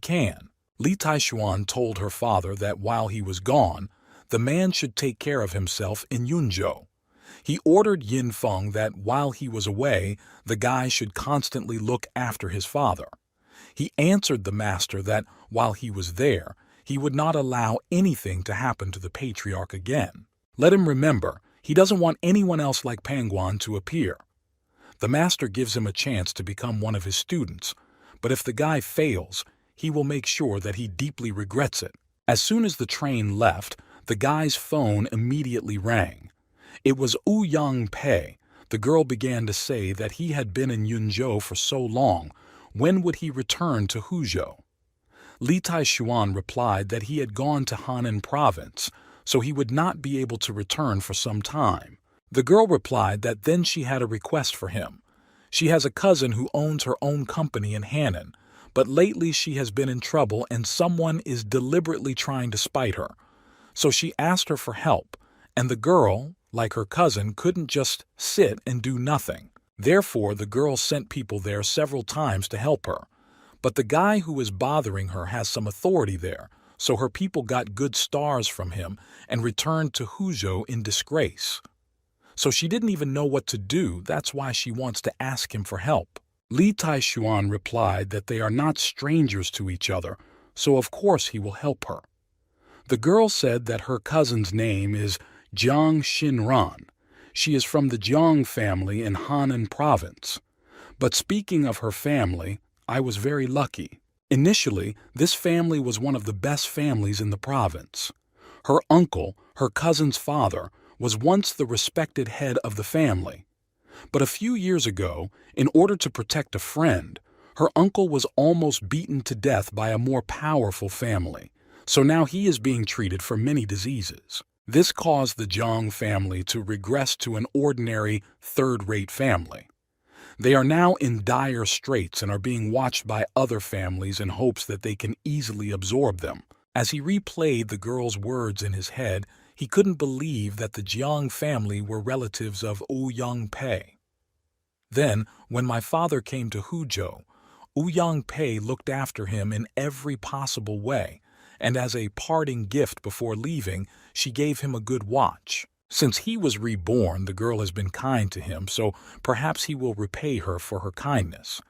can. Li Taishuan told her father that while he was gone, the man should take care of himself in Yunzhou. He ordered Yin Feng that while he was away, the guy should constantly look after his father. He answered the master that while he was there, he would not allow anything to happen to the patriarch again. Let him remember, he doesn't want anyone else like Pangguan to appear. The master gives him a chance to become one of his students, but if the guy fails, he will make sure that he deeply regrets it. As soon as the train left, the guy's phone immediately rang. It was Ouyang Pei. The girl began to say that he had been in Yunzhou for so long. When would he return to Huzhou? Li Taishuan replied that he had gone to Henan province, so he would not be able to return for some time. The girl replied that then she had a request for him. She has a cousin who owns her own company in Henan, but lately she has been in trouble and someone is deliberately trying to spite her. So she asked her for help, and the girl, like her cousin, couldn't just sit and do nothing. Therefore, the girl sent people there several times to help her. But the guy who is bothering her has some authority there, so her people got good stars from him and returned to Huzhou in disgrace. So she didn't even know what to do. That's why she wants to ask him for help. Li Taishuan replied that they are not strangers to each other, so of course he will help her. The girl said that her cousin's name is Jiang Xinran. She is from the Jiang family in Henan province. But speaking of her family, I was very lucky. Initially, this family was one of the best families in the province. Her uncle, her cousin's father, was once the respected head of the family. But a few years ago, in order to protect a friend, her uncle was almost beaten to death by a more powerful family, so now he is being treated for many diseases. This caused the Jiang family to regress to an ordinary, third-rate family. They are now in dire straits and are being watched by other families in hopes that they can easily absorb them. As he replayed the girl's words in his head, he couldn't believe that the Jiang family were relatives of Ouyang Pei. Then, when my father came to Huzhou, Ouyang Pei looked after him in every possible way, and as a parting gift before leaving, she gave him a good watch. Since he was reborn, the girl has been kind to him, so perhaps he will repay her for her kindness.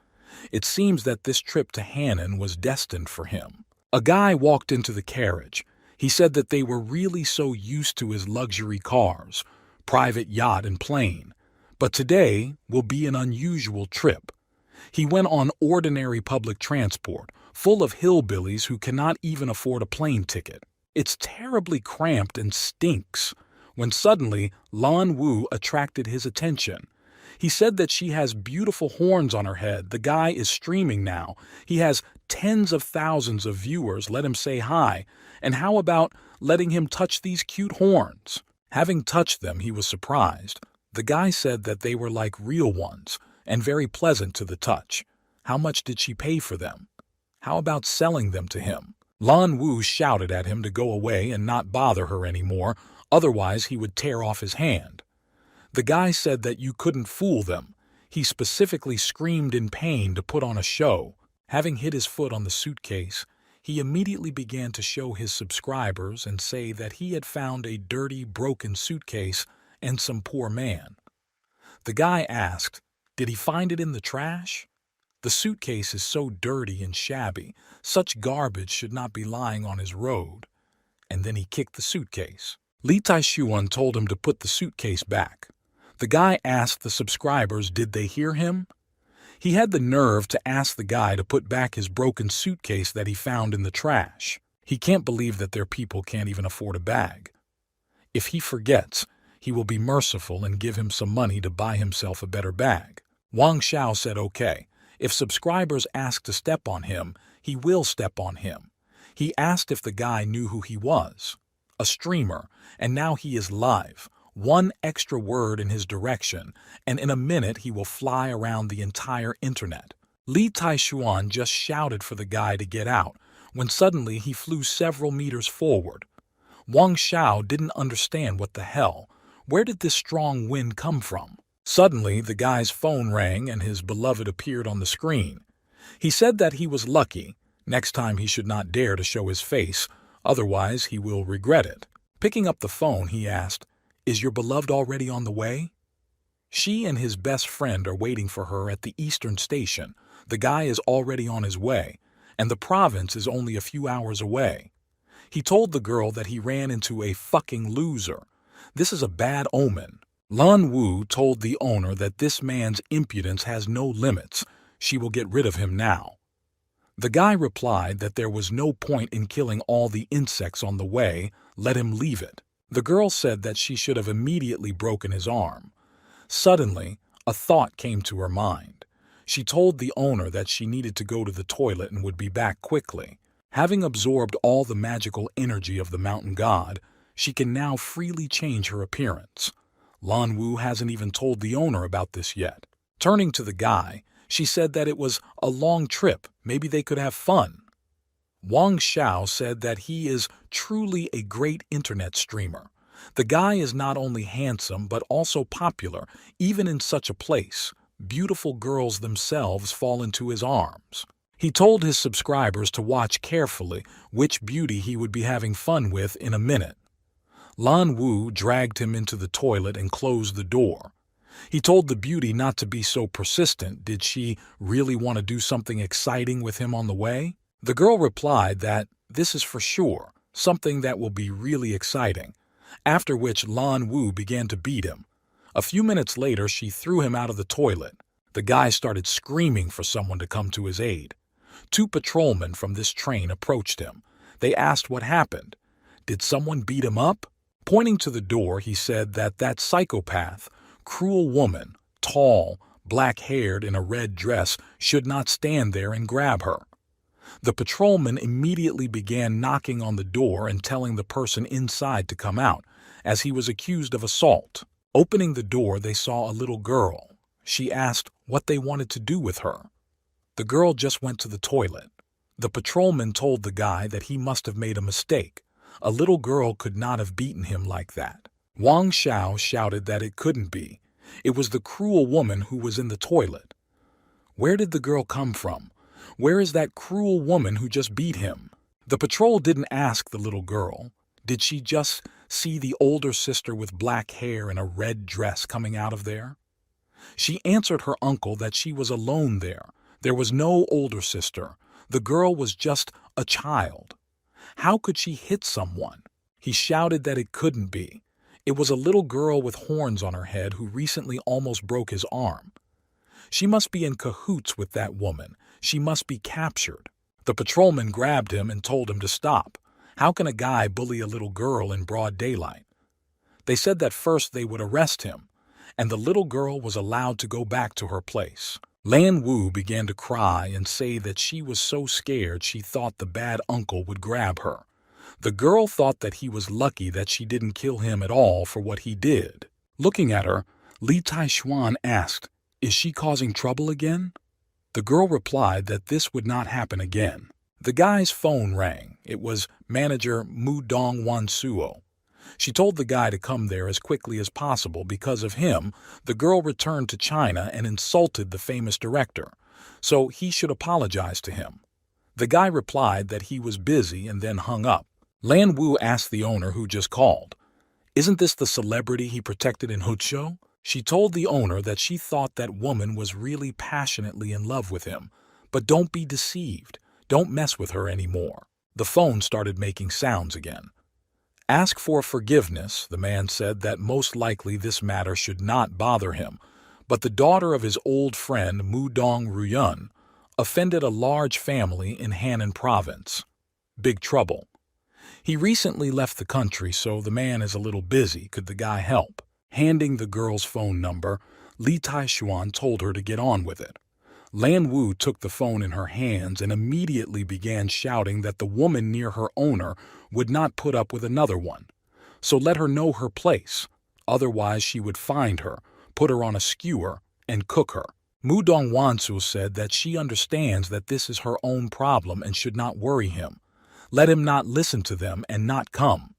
It seems that this trip to Henan was destined for him. A guy walked into the carriage. He said that they were really so used to his luxury cars, private yacht and plane, but today will be an unusual trip. He went on ordinary public transport, full of hillbillies who cannot even afford a plane ticket. It's terribly cramped and stinks. When suddenly, Lan Wu attracted his attention. He said that she has beautiful horns on her head. The guy is streaming now. He has tens of thousands of viewers. Let him say hi. And how about letting him touch these cute horns? Having touched them, he was surprised. The guy said that they were like real ones and very pleasant to the touch. How much did she pay for them? How about selling them to him? Lan Wu shouted at him to go away and not bother her anymore, otherwise he would tear off his hand. The guy said that you couldn't fool them. He specifically screamed in pain to put on a show. Having hit his foot on the suitcase, he immediately began to show his subscribers and say that he had found a dirty, broken suitcase and some poor man. The guy asked, "Did he find it in the trash?" The suitcase is so dirty and shabby, such garbage should not be lying on his road. And then he kicked the suitcase. Li Taishuan told him to put the suitcase back. The guy asked the subscribers did they hear him. He had the nerve to ask the guy to put back his broken suitcase that he found in the trash. He can't believe that their people can't even afford a bag. If he forgets, he will be merciful and give him some money to buy himself a better bag. Wang Xiao said okay. If subscribers ask to step on him, he will step on him. He asked if the guy knew who he was. A streamer, and now he is live. One extra word in his direction, and in a minute he will fly around the entire internet. Li Taishuan just shouted for the guy to get out, when suddenly he flew several meters forward. Wang Xiao didn't understand what the hell. Where did this strong wind come from? Suddenly, the guy's phone rang and his beloved appeared on the screen. He said that he was lucky. Next time he should not dare to show his face, otherwise he will regret it. Picking up the phone, he asked, "Is your beloved already on the way?" She and his best friend are waiting for her at the Eastern Station. The guy is already on his way, and the province is only a few hours away. He told the girl that he ran into a fucking loser. This is a bad omen. Lan Wu told the owner that this man's impudence has no limits. She will get rid of him now. The guy replied that there was no point in killing all the insects on the way, let him leave it. The girl said that she should have immediately broken his arm. Suddenly, a thought came to her mind. She told the owner that she needed to go to the toilet and would be back quickly. Having absorbed all the magical energy of the mountain god, she can now freely change her appearance. Lan Wu hasn't even told the owner about this yet. Turning to the guy, she said that it was a long trip, maybe they could have fun. Wang Xiao said that he is truly a great internet streamer. The guy is not only handsome but also popular, even in such a place. Beautiful girls themselves fall into his arms. He told his subscribers to watch carefully which beauty he would be having fun with in a minute. Lan Wu dragged him into the toilet and closed the door. He told the beauty not to be so persistent. Did she really want to do something exciting with him on the way? The girl replied that this is for sure, something that will be really exciting, after which Lan Wu began to beat him. A few minutes later, she threw him out of the toilet. The guy started screaming for someone to come to his aid. 2 patrolmen from this train approached him. They asked what happened. Did someone beat him up? Pointing to the door, he said that psychopath, cruel woman, tall, black-haired in a red dress, should not stand there and grab her. The patrolman immediately began knocking on the door and telling the person inside to come out, as he was accused of assault. Opening the door, they saw a little girl. She asked what they wanted to do with her. The girl just went to the toilet. The patrolman told the guy that he must have made a mistake. A little girl could not have beaten him like that. Wang Xiao shouted that it couldn't be. It was the cruel woman who was in the toilet. Where did the girl come from? Where is that cruel woman who just beat him? The patrol didn't ask the little girl. Did she just see the older sister with black hair and a red dress coming out of there? She answered her uncle that she was alone there. There was no older sister. The girl was just a child. How could she hit someone? He shouted that it couldn't be. It was a little girl with horns on her head who recently almost broke his arm. She must be in cahoots with that woman. She must be captured. The patrolman grabbed him and told him to stop. How can a guy bully a little girl in broad daylight? They said that first they would arrest him, and the little girl was allowed to go back to her place. Lan Wu began to cry and say that she was so scared she thought the bad uncle would grab her. The girl thought that he was lucky that she didn't kill him at all for what he did. Looking at her, Li Taishuan asked, "Is she causing trouble again?" The girl replied that this would not happen again. The guy's phone rang. It was manager Mu Dong Wansuo. She told the guy to come there as quickly as possible. Because of him, the girl returned to China and insulted the famous director, so he should apologize to him. The guy replied that he was busy and then hung up. Lan Wu asked the owner who just called, "Isn't this the celebrity he protected in Hucho?" She told the owner that she thought that woman was really passionately in love with him, but don't be deceived. Don't mess with her anymore. The phone started making sounds again. Ask for forgiveness. The man said that most likely this matter should not bother him, but the daughter of his old friend Mu Dong Ruyun offended a large family in Hannan province. Big trouble. He recently left the country, so the man is a little busy. Could the guy help? Handing the girl's phone number, Li Taishuan told her to get on with it. Lan Wu took the phone in her hands and immediately began shouting that the woman near her owner would not put up with another one. So let her know her place. Otherwise she would find her, put her on a skewer, and cook her. Mu Dong Wansu said that she understands that this is her own problem and should not worry him. Let him not listen to them and not come.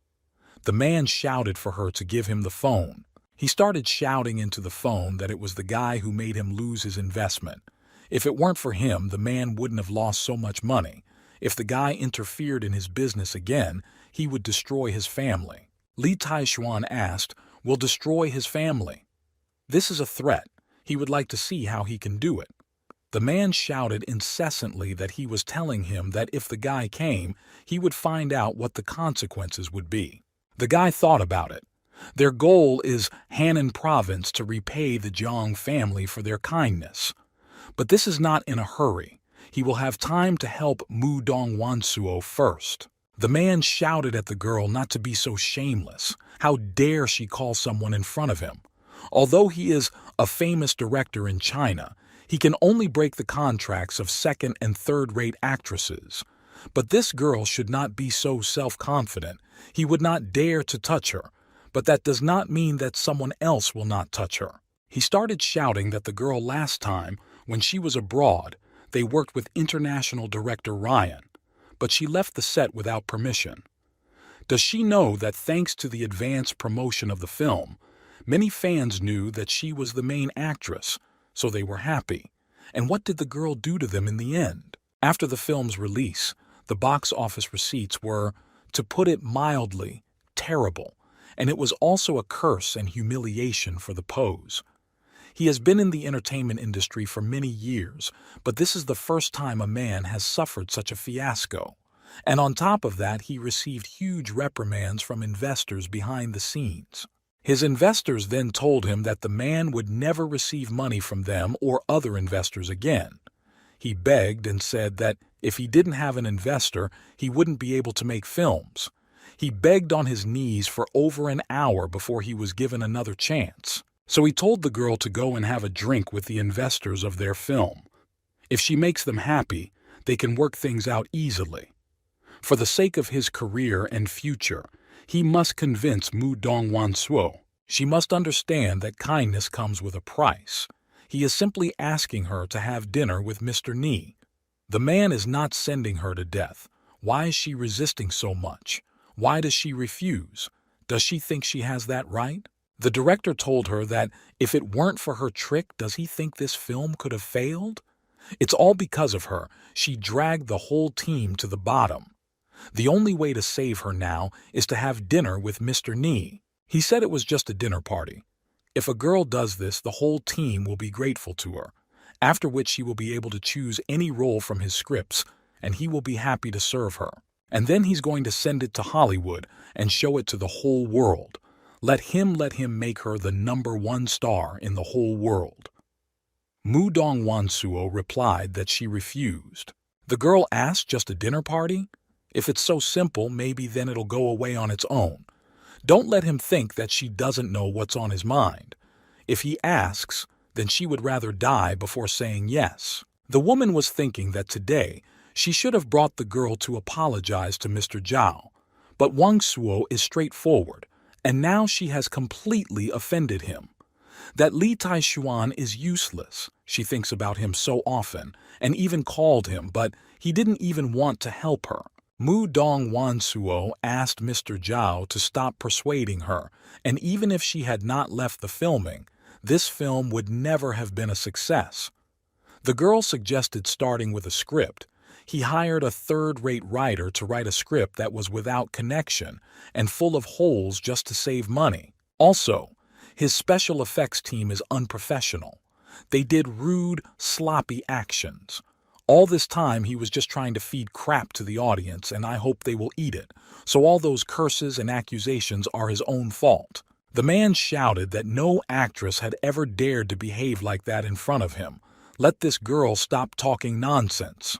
The man shouted for her to give him the phone. He started shouting into the phone that it was the guy who made him lose his investment. If it weren't for him, the man wouldn't have lost so much money. If the guy interfered in his business again, he would destroy his family. Li Taishuan asked, "Will destroy his family?" This is a threat. He would like to see how he can do it. The man shouted incessantly that he was telling him that if the guy came, he would find out what the consequences would be. The guy thought about it. Their goal is Hannan Province to repay the Jiang family for their kindness. But this is not in a hurry. He will have time to help Mu Dongwansuo first. The man shouted at the girl not to be so shameless. How dare she call someone in front of him? Although he is a famous director in China, he can only break the contracts of second- and third-rate actresses. But this girl should not be so self-confident. He would not dare to touch her, but that does not mean that someone else will not touch her. He started shouting that the girl last time, when she was abroad, they worked with international director Ryan, but she left the set without permission. Does she know that thanks to the advanced promotion of the film, many fans knew that she was the main actress, so they were happy. And what did the girl do to them in the end? After the film's release, the box office receipts were, to put it mildly, terrible, and it was also a curse and humiliation for the pose. He has been in the entertainment industry for many years, but this is the first time a man has suffered such a fiasco. And on top of that, he received huge reprimands from investors behind the scenes. His investors then told him that the man would never receive money from them or other investors again. He begged and said that if he didn't have an investor, he wouldn't be able to make films. He begged on his knees for over an hour before he was given another chance. So he told the girl to go and have a drink with the investors of their film. If she makes them happy, they can work things out easily. For the sake of his career and future, he must convince Mu Dongwansuo. She must understand that kindness comes with a price. He is simply asking her to have dinner with Mr. Ni. The man is not sending her to death. Why is she resisting so much? Why does she refuse? Does she think she has that right? The director told her that if it weren't for her trick, does he think this film could have failed? It's all because of her. She dragged the whole team to the bottom. The only way to save her now is to have dinner with Mr. Ni. He said it was just a dinner party. If a girl does this, the whole team will be grateful to her, after which she will be able to choose any role from his scripts, and he will be happy to serve her. And then he's going to send it to Hollywood and show it to the whole world. Let him make her the #1 star in the whole world. Mu Dongwansuo replied that she refused. The girl asked, just a dinner party? If it's so simple, maybe then it'll go away on its own. Don't let him think that she doesn't know what's on his mind. If he asks, then she would rather die before saying yes. The woman was thinking that today she should have brought the girl to apologize to Mr. Zhao. But Wang Suo is straightforward, and now she has completely offended him. That Li Taishuan is useless. She thinks about him so often, and even called him, but he didn't even want to help her. Mu Dongwansuo asked Mr. Zhao to stop persuading her, and even if she had not left the filming, this film would never have been a success. The girl suggested starting with a script. He hired a third-rate writer to write a script that was without connection and full of holes just to save money. Also, his special effects team is unprofessional. They did rude, sloppy actions. All this time he was just trying to feed crap to the audience, and I hope they will eat it. So all those curses and accusations are his own fault. The man shouted that no actress had ever dared to behave like that in front of him. Let this girl stop talking nonsense.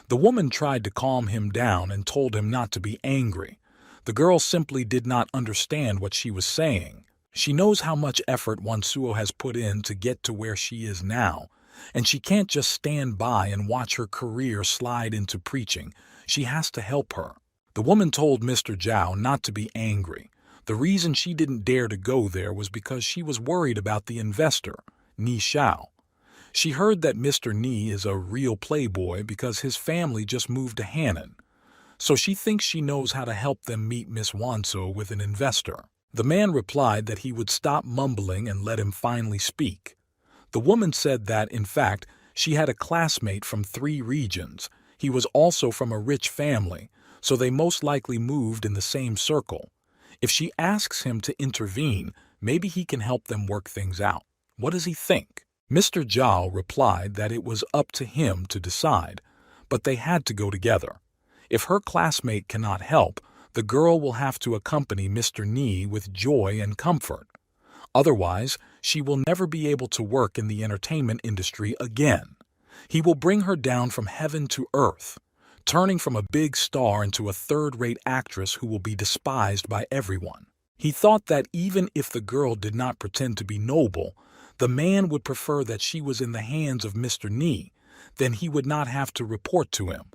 The woman tried to calm him down and told him not to be angry. The girl simply did not understand what she was saying. She knows how much effort Wansuo has put in to get to where she is now, and she can't just stand by and watch her career slide into preaching. She has to help her. The woman told Mr. Zhao not to be angry. The reason she didn't dare to go there was because she was worried about the investor, Ni Xiao. She heard that Mr. Ni is a real playboy because his family just moved to Hannan, so she thinks she knows how to help them meet Miss Wanso with an investor. The man replied that he would stop mumbling and let him finally speak. The woman said that, in fact, she had a classmate from 3 regions. He was also from a rich family, so they most likely moved in the same circle. If she asks him to intervene, maybe he can help them work things out. What does he think? Mr. Zhao replied that it was up to him to decide, but they had to go together. If her classmate cannot help, the girl will have to accompany Mr. Ni with joy and comfort. Otherwise, she will never be able to work in the entertainment industry again. He will bring her down from heaven to earth, turning from a big star into a third-rate actress who will be despised by everyone. He thought that even if the girl did not pretend to be noble, the man would prefer that she was in the hands of Mr. Ni, then he would not have to report to him.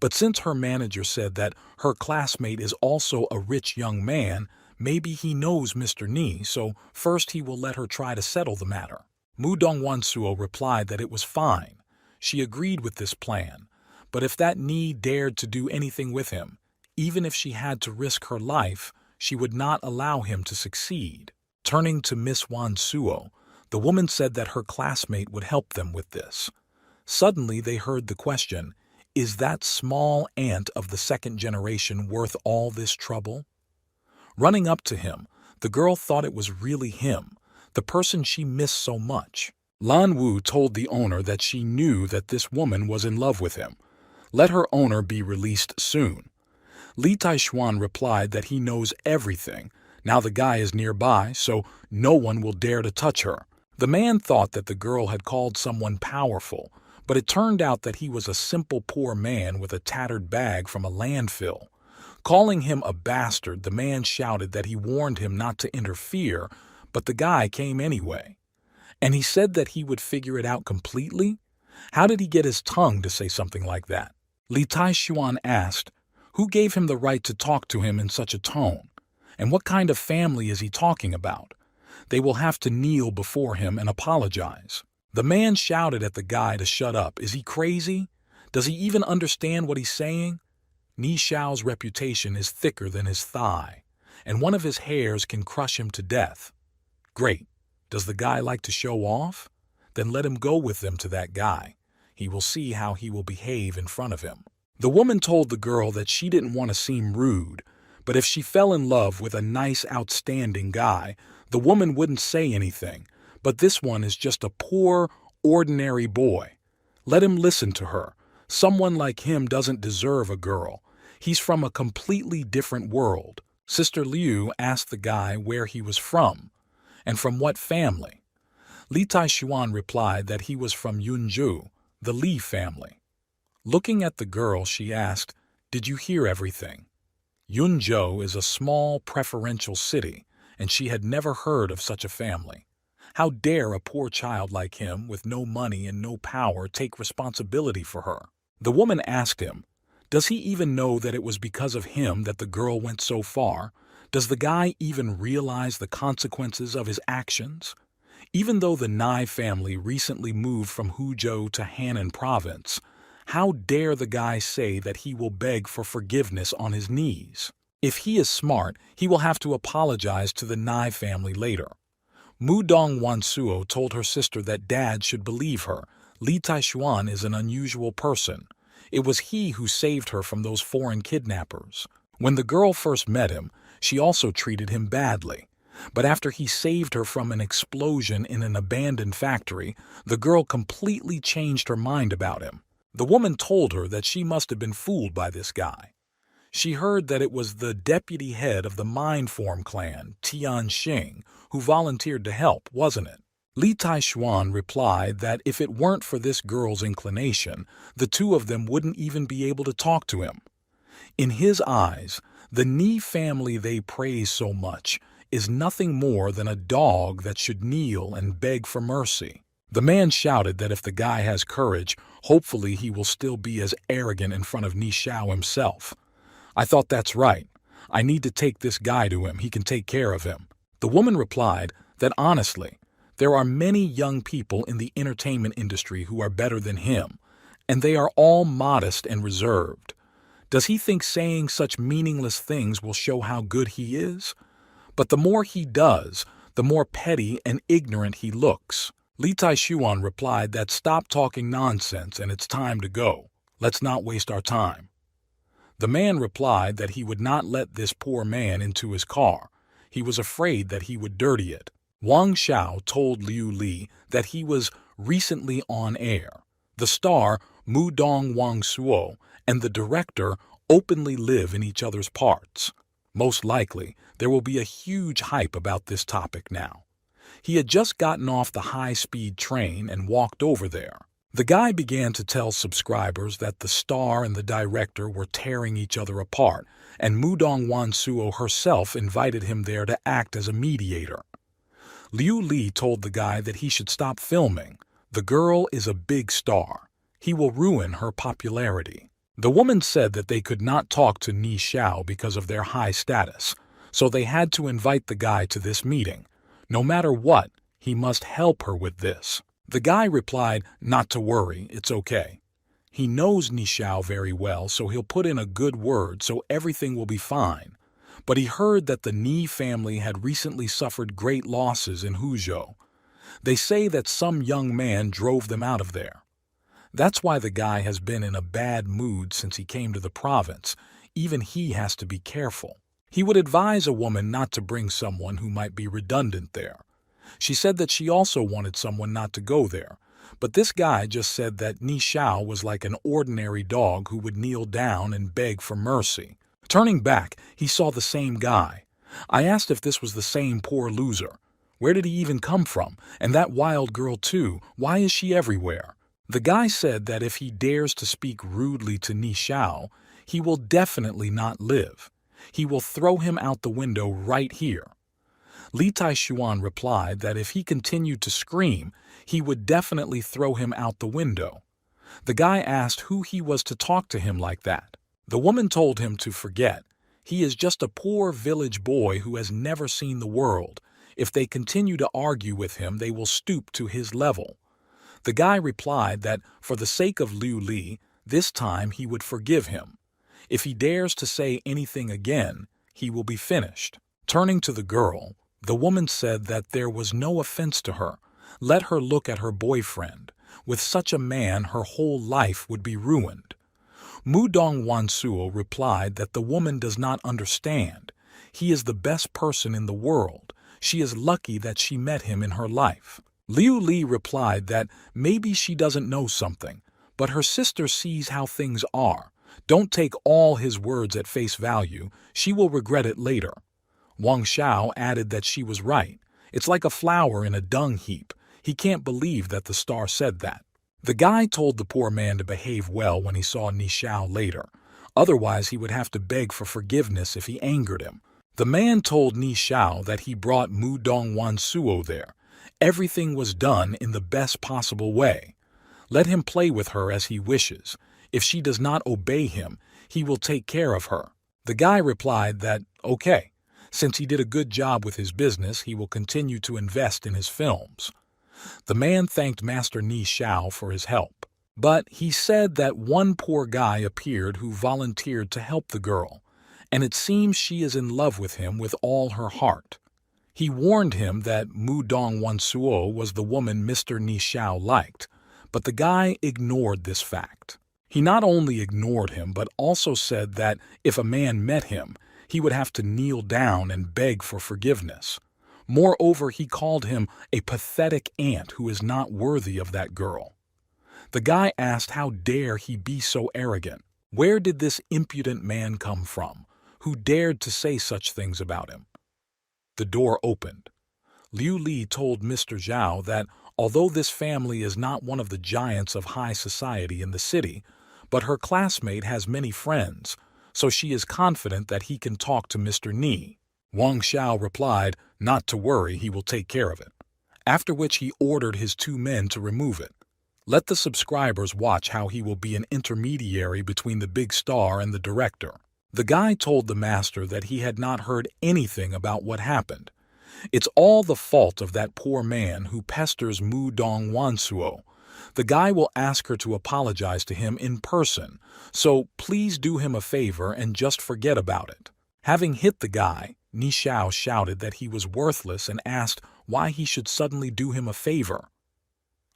But since her manager said that her classmate is also a rich young man, maybe he knows Mr. Ni, so first he will let her try to settle the matter. Mu Dongwansuo replied that it was fine. She agreed with this plan, but if that Ni dared to do anything with him, even if she had to risk her life, she would not allow him to succeed. Turning to Miss Wansuo, the woman said that her classmate would help them with this. Suddenly they heard the question, "Is that small ant of the second generation worth all this trouble?" Running up to him, the girl thought it was really him, the person she missed so much. Lan Wu told the owner that she knew that this woman was in love with him. Let her owner be released soon. Li Taishuan replied that he knows everything. Now the guy is nearby, so no one will dare to touch her. The man thought that the girl had called someone powerful, but it turned out that he was a simple poor man with a tattered bag from a landfill. Calling him a bastard, the man shouted that he warned him not to interfere, but the guy came anyway. And he said that he would figure it out completely? How did he get his tongue to say something like that? Li Taishuan asked, who gave him the right to talk to him in such a tone? And what kind of family is he talking about? They will have to kneel before him and apologize. The man shouted at the guy to shut up. Is he crazy? Does he even understand what he's saying? Ni Xiao's reputation is thicker than his thigh, and one of his hairs can crush him to death. Great. Does the guy like to show off? Then let him go with them to that guy. He will see how he will behave in front of him. The woman told the girl that she didn't want to seem rude, but if she fell in love with a nice, outstanding guy, the woman wouldn't say anything. But this one is just a poor, ordinary boy. Let him listen to her. Someone like him doesn't deserve a girl. He's from a completely different world. Sister Liu asked the guy where he was from, and from what family. Li Taishuan replied that he was from Yunzhou, the Li family. Looking at the girl, she asked, "Did you hear everything?" Yunzhou is a small, preferential city, and she had never heard of such a family. How dare a poor child like him, with no money and no power, take responsibility for her? The woman asked him, does he even know that it was because of him that the girl went so far? Does the guy even realize the consequences of his actions? Even though the Nai family recently moved from Huzhou to Hannan province, how dare the guy say that he will beg for forgiveness on his knees? If he is smart, he will have to apologize to the Nai family later. Mu Dong Wansuo told her sister that dad should believe her. Li Taishuan is an unusual person. It was he who saved her from those foreign kidnappers. When the girl first met him, she also treated him badly. But after he saved her from an explosion in an abandoned factory, the girl completely changed her mind about him. The woman told her that she must have been fooled by this guy. She heard that it was the deputy head of the Mind Form clan, Tian Xing, who volunteered to help, wasn't it? Li Taishuan replied that if it weren't for this girl's inclination, the two of them wouldn't even be able to talk to him. In his eyes, the Ni family they praise so much is nothing more than a dog that should kneel and beg for mercy. The man shouted that if the guy has courage, hopefully he will still be as arrogant in front of Ni Xiao himself. I thought that's right. I need to take this guy to him. He can take care of him. The woman replied that honestly, there are many young people in the entertainment industry who are better than him, and they are all modest and reserved. Does he think saying such meaningless things will show how good he is? But the more he does, the more petty and ignorant he looks. Li Taishuan replied that stop talking nonsense and it's time to go. Let's not waste our time." The man replied that he would not let this poor man into his car. He was afraid that he would dirty it. Wang Xiao told Liu Li that he was recently on air. The star, Mu Dong Wang Suo, and the director openly live in each other's parts. Most likely, there will be a huge hype about this topic now. He had just gotten off the high-speed train and walked over there. The guy began to tell subscribers that the star and the director were tearing each other apart, and Mudong Wansuo herself invited him there to act as a mediator. Liu Li told the guy that he should stop filming. The girl is a big star. He will ruin her popularity. The woman said that they could not talk to Ni Xiao because of their high status, so they had to invite the guy to this meeting. No matter what, he must help her with this. The guy replied, "Not to worry, it's okay." He knows Ni Xiao very well, so he'll put in a good word so everything will be fine. But he heard that the Ni family had recently suffered great losses in Huzhou. They say that some young man drove them out of there. That's why the guy has been in a bad mood since he came to the province. Even he has to be careful. He would advise a woman not to bring someone who might be redundant there. She said that she also wanted someone not to go there, but this guy just said that Ni Xiao was like an ordinary dog who would kneel down and beg for mercy. Turning back, he saw the same guy. I asked if this was the same poor loser. Where did he even come from? And that wild girl too, why is she everywhere? The guy said that if he dares to speak rudely to Ni Xiao, he will definitely not live. He will throw him out the window right here. Li Taishuan replied that if he continued to scream, he would definitely throw him out the window. The guy asked who he was to talk to him like that. The woman told him to forget. He is just a poor village boy who has never seen the world. If they continue to argue with him, they will stoop to his level. The guy replied that for the sake of Liu Li, this time he would forgive him. If he dares to say anything again, he will be finished. Turning to the girl, the woman said that there was no offense to her. Let her look at her boyfriend. With such a man, her whole life would be ruined. Mudong Wansuo replied that the woman does not understand. He is the best person in the world. She is lucky that she met him in her life. Liu Li replied that maybe she doesn't know something, but her sister sees how things are. Don't take all his words at face value. She will regret it later. Wang Xiao added that she was right. It's like a flower in a dung heap. He can't believe that the star said that. The guy told the poor man to behave well when he saw Ni Xiao later. Otherwise, he would have to beg for forgiveness if he angered him. The man told Ni Xiao that he brought Mudong Wansuo there. Everything was done in the best possible way. Let him play with her as he wishes. If she does not obey him, he will take care of her. The guy replied that, okay. Since he did a good job with his business, he will continue to invest in his films. The man thanked Master Ni Xiao for his help, but he said that one poor guy appeared who volunteered to help the girl, and it seems she is in love with him with all her heart. He warned him that Mudong Wansuo was the woman Mr. Ni Xiao liked, but the guy ignored this fact. He not only ignored him, but also said that if a man met him, he would have to kneel down and beg for forgiveness. Moreover, he called him a pathetic ant who is not worthy of that girl. The guy asked how dare he be so arrogant. Where did this impudent man come from? Who dared to say such things about him? The door opened. Liu Li told Mr. Zhao that although this family is not one of the giants of high society in the city, but her classmate has many friends, so she is confident that he can talk to Mr. Ni. Wang Xiao replied, not to worry, he will take care of it. After which he ordered his 2 men to remove it. Let the subscribers watch how he will be an intermediary between the big star and the director. The guy told the master that he had not heard anything about what happened. It's all the fault of that poor man who pesters Mudong Wansuo. The guy will ask her to apologize to him in person, so please do him a favor and just forget about it. Having hit the guy, Ni Xiao shouted that he was worthless and asked why he should suddenly do him a favor.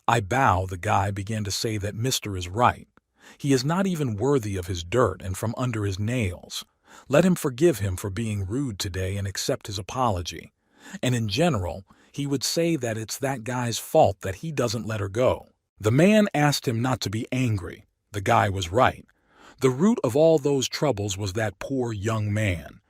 I bow, the guy began to say that Mr. is right. He is not even worthy of his dirt and from under his nails. Let him forgive him for being rude today and accept his apology. And in general, he would say that it's that guy's fault that he doesn't let her go. The man asked him not to be angry. The guy was right. The root of all those troubles was that poor young man.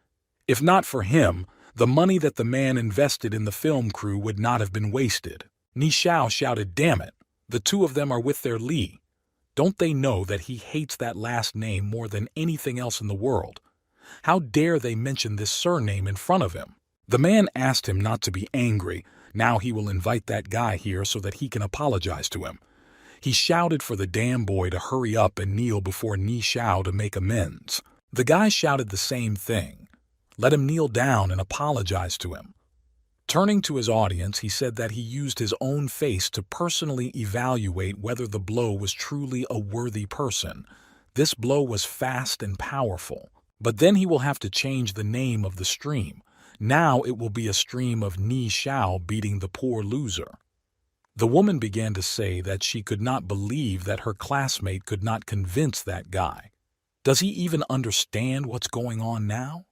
If not for him, the money that the man invested in the film crew would not have been wasted. Ni Xiao shouted, "Damn it! The two of them are with their Li. Don't they know that he hates that last name more than anything else in the world? How dare they mention this surname in front of him?" The man asked him not to be angry. Now he will invite that guy here so that he can apologize to him. He shouted for the damn boy to hurry up and kneel before Ni Xiao to make amends. The guy shouted the same thing. Let him kneel down and apologize to him. Turning to his audience, he said that he used his own face to personally evaluate whether the blow was truly a worthy person. This blow was fast and powerful. But then he will have to change the name of the stream. Now it will be a stream of Ni Xiao beating the poor loser. The woman began to say that she could not believe that her classmate could not convince that guy. Does he even understand what's going on now?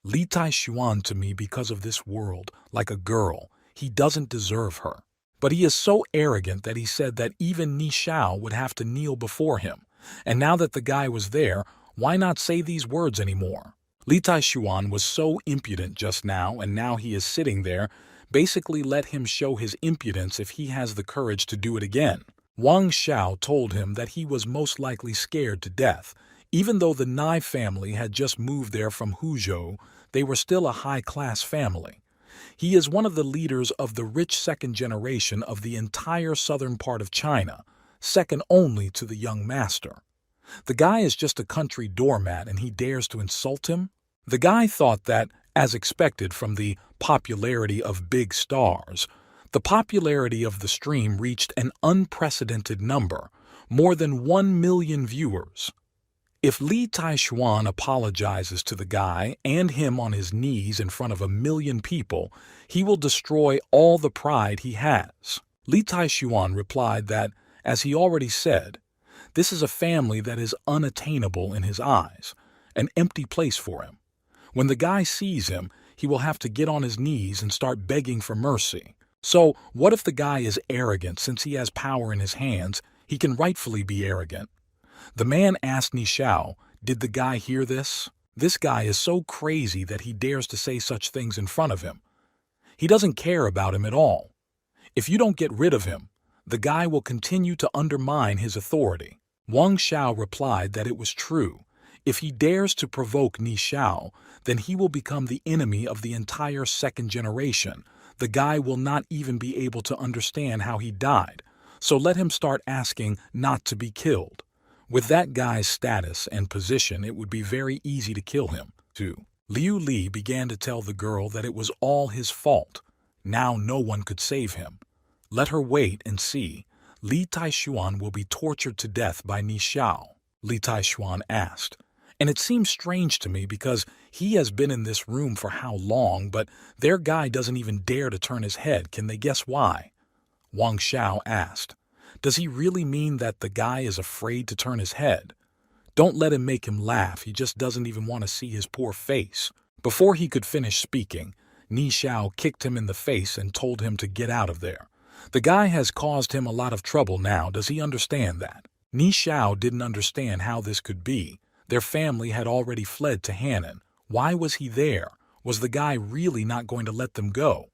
Li Taishuan to me because of this world, like a girl. He doesn't deserve her. But he is so arrogant that he said that even Ni Xiao would have to kneel before him. And now that the guy was there, why not say these words anymore? Li Taishuan was so impudent just now, and now he is sitting there. Basically let him show his impudence if he has the courage to do it again. Wang Xiao told him that he was most likely scared to death. Even though the Nai family had just moved there from Huzhou, they were still a high-class family. He is one of the leaders of the rich second generation of the entire southern part of China, second only to the young master. The guy is just a country doormat and he dares to insult him? The guy thought that, as expected from the popularity of big stars, the popularity of the stream reached an unprecedented number, more than 1 million viewers. If Li Taishuan apologizes to the guy and him on his knees in front of 1 million people, he will destroy all the pride he has. Li Taishuan replied that, as he already said, this is a family that is unattainable in his eyes, an empty place for him. When the guy sees him, he will have to get on his knees and start begging for mercy. So, what if the guy is arrogant since he has power in his hands? He can rightfully be arrogant. The man asked Ni Xiao, did the guy hear this? This guy is so crazy that he dares to say such things in front of him. He doesn't care about him at all. If you don't get rid of him, the guy will continue to undermine his authority. Wang Xiao replied that it was true. If he dares to provoke Ni Xiao, then he will become the enemy of the entire second generation. The guy will not even be able to understand how he died. So let him start asking not to be killed. With that guy's status and position, it would be very easy to kill him, too. Liu Li began to tell the girl that it was all his fault. Now no one could save him. Let her wait and see. Li Taishuan will be tortured to death by Ni Xiao, Li Taishuan asked. And it seems strange to me because he has been in this room for how long, but their guy doesn't even dare to turn his head. Can they guess why? Wang Xiao asked. Does he really mean that the guy is afraid to turn his head? Don't let him make him laugh. He just doesn't even want to see his poor face. Before he could finish speaking, Ni Xiao kicked him in the face and told him to get out of there. The guy has caused him a lot of trouble now. Does he understand that? Ni Xiao didn't understand how this could be. Their family had already fled to Hannan. Why was he there? Was the guy really not going to let them go?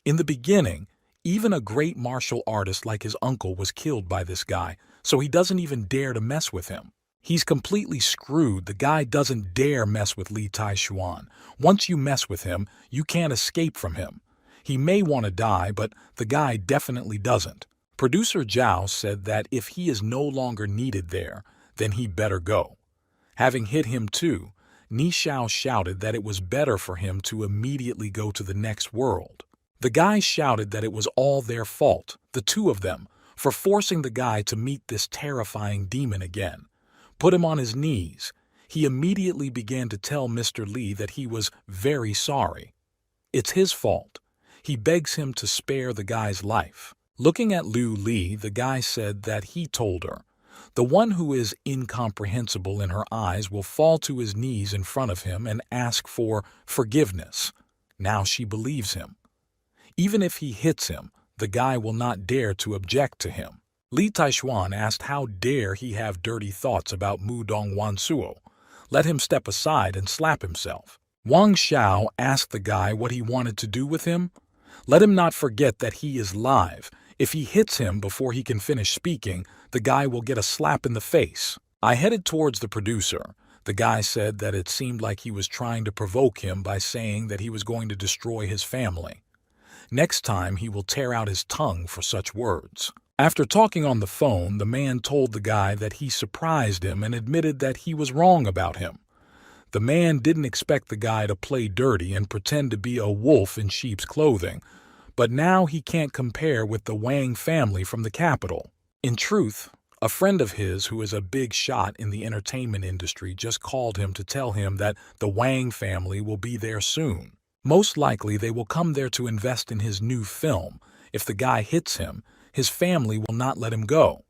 In the beginning, even a great martial artist like his uncle was killed by this guy, so he doesn't even dare to mess with him. He's completely screwed. The guy doesn't dare mess with Li Taishuan. Once you mess with him, you can't escape from him. He may want to die, but the guy definitely doesn't. Producer Zhao said that if he is no longer needed there, then he better go. Having hit him too, Ni Xiao shouted that it was better for him to immediately go to the next world. The guy shouted that it was all their fault, the two of them, for forcing the guy to meet this terrifying demon again. Put him on his knees. He immediately began to tell Mr. Li that he was very sorry. It's his fault. He begs him to spare the guy's life. Looking at Liu Li, the guy said that he told her. The one who is incomprehensible in her eyes will fall to his knees in front of him and ask for forgiveness. Now she believes him. Even if he hits him, the guy will not dare to object to him. Li Taishuan asked how dare he have dirty thoughts about Mu Dong Wansuo. Let him step aside and slap himself. Wang Xiao asked the guy what he wanted to do with him. Let him not forget that he is live. If he hits him before he can finish speaking, the guy will get a slap in the face. I headed towards the producer. The guy said that it seemed like he was trying to provoke him by saying that he was going to destroy his family. Next time he will tear out his tongue for such words. After talking on the phone, the man told the guy that he surprised him and admitted that he was wrong about him. The man didn't expect the guy to play dirty and pretend to be a wolf in sheep's clothing, but now he can't compare with the Wang family from the capital. In truth, a friend of his who is a big shot in the entertainment industry just called him to tell him that the Wang family will be there soon. Most likely they will come there to invest in his new film. If the guy hits him, his family will not let him go.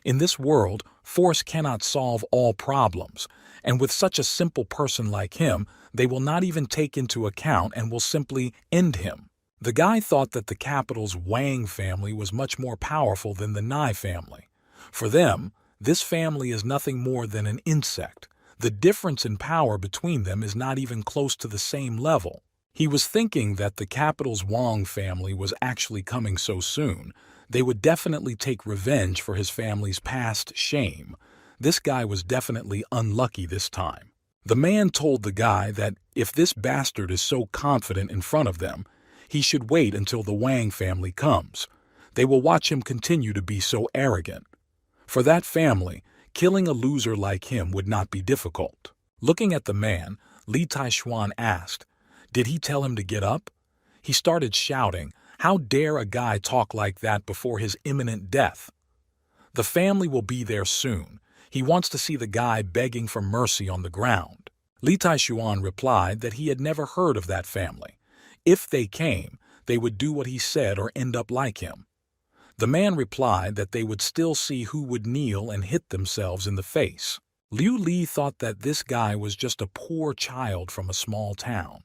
In this world, force cannot solve all problems, and with such a simple person like him, they will not even take into account and will simply end him. The guy thought that the capital's Wang family was much more powerful than the Nai family. For them, this family is nothing more than an insect. The difference in power between them is not even close to the same level. He was thinking that the capital's Wang family was actually coming so soon. They would definitely take revenge for his family's past shame. This guy was definitely unlucky this time. The man told the guy that if this bastard is so confident in front of them, he should wait until the Wang family comes. They will watch him continue to be so arrogant. For that family, killing a loser like him would not be difficult. Looking at the man, Li Taishuan asked, "Did he tell him to get up?" He started shouting, "How dare a guy talk like that before his imminent death? The family will be there soon. He wants to see the guy begging for mercy on the ground." Li Taishuan replied that he had never heard of that family. If they came, they would do what he said or end up like him. The man replied that they would still see who would kneel and hit themselves in the face. Liu Li thought that this guy was just a poor child from a small town.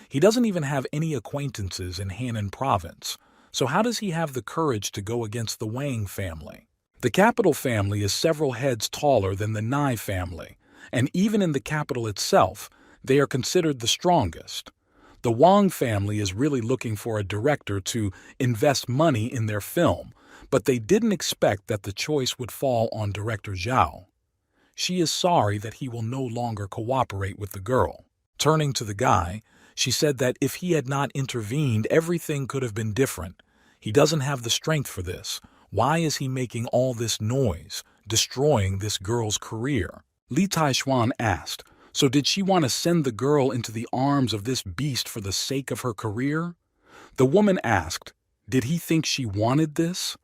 He doesn't even have any acquaintances in Henan province, so how does he have the courage to go against the Wang family? The capital family is several heads taller than the Nai family, and even in the capital itself, they are considered the strongest. The Wang family is really looking for a director to invest money in their film, but they didn't expect that the choice would fall on director Zhao. She is sorry that he will no longer cooperate with the girl. Turning to the guy, she said that if he had not intervened, everything could have been different. He doesn't have the strength for this. Why is he making all this noise, destroying this girl's career? Li Taishuan asked, so did she want to send the girl into the arms of this beast for the sake of her career? The woman asked, did he think she wanted this?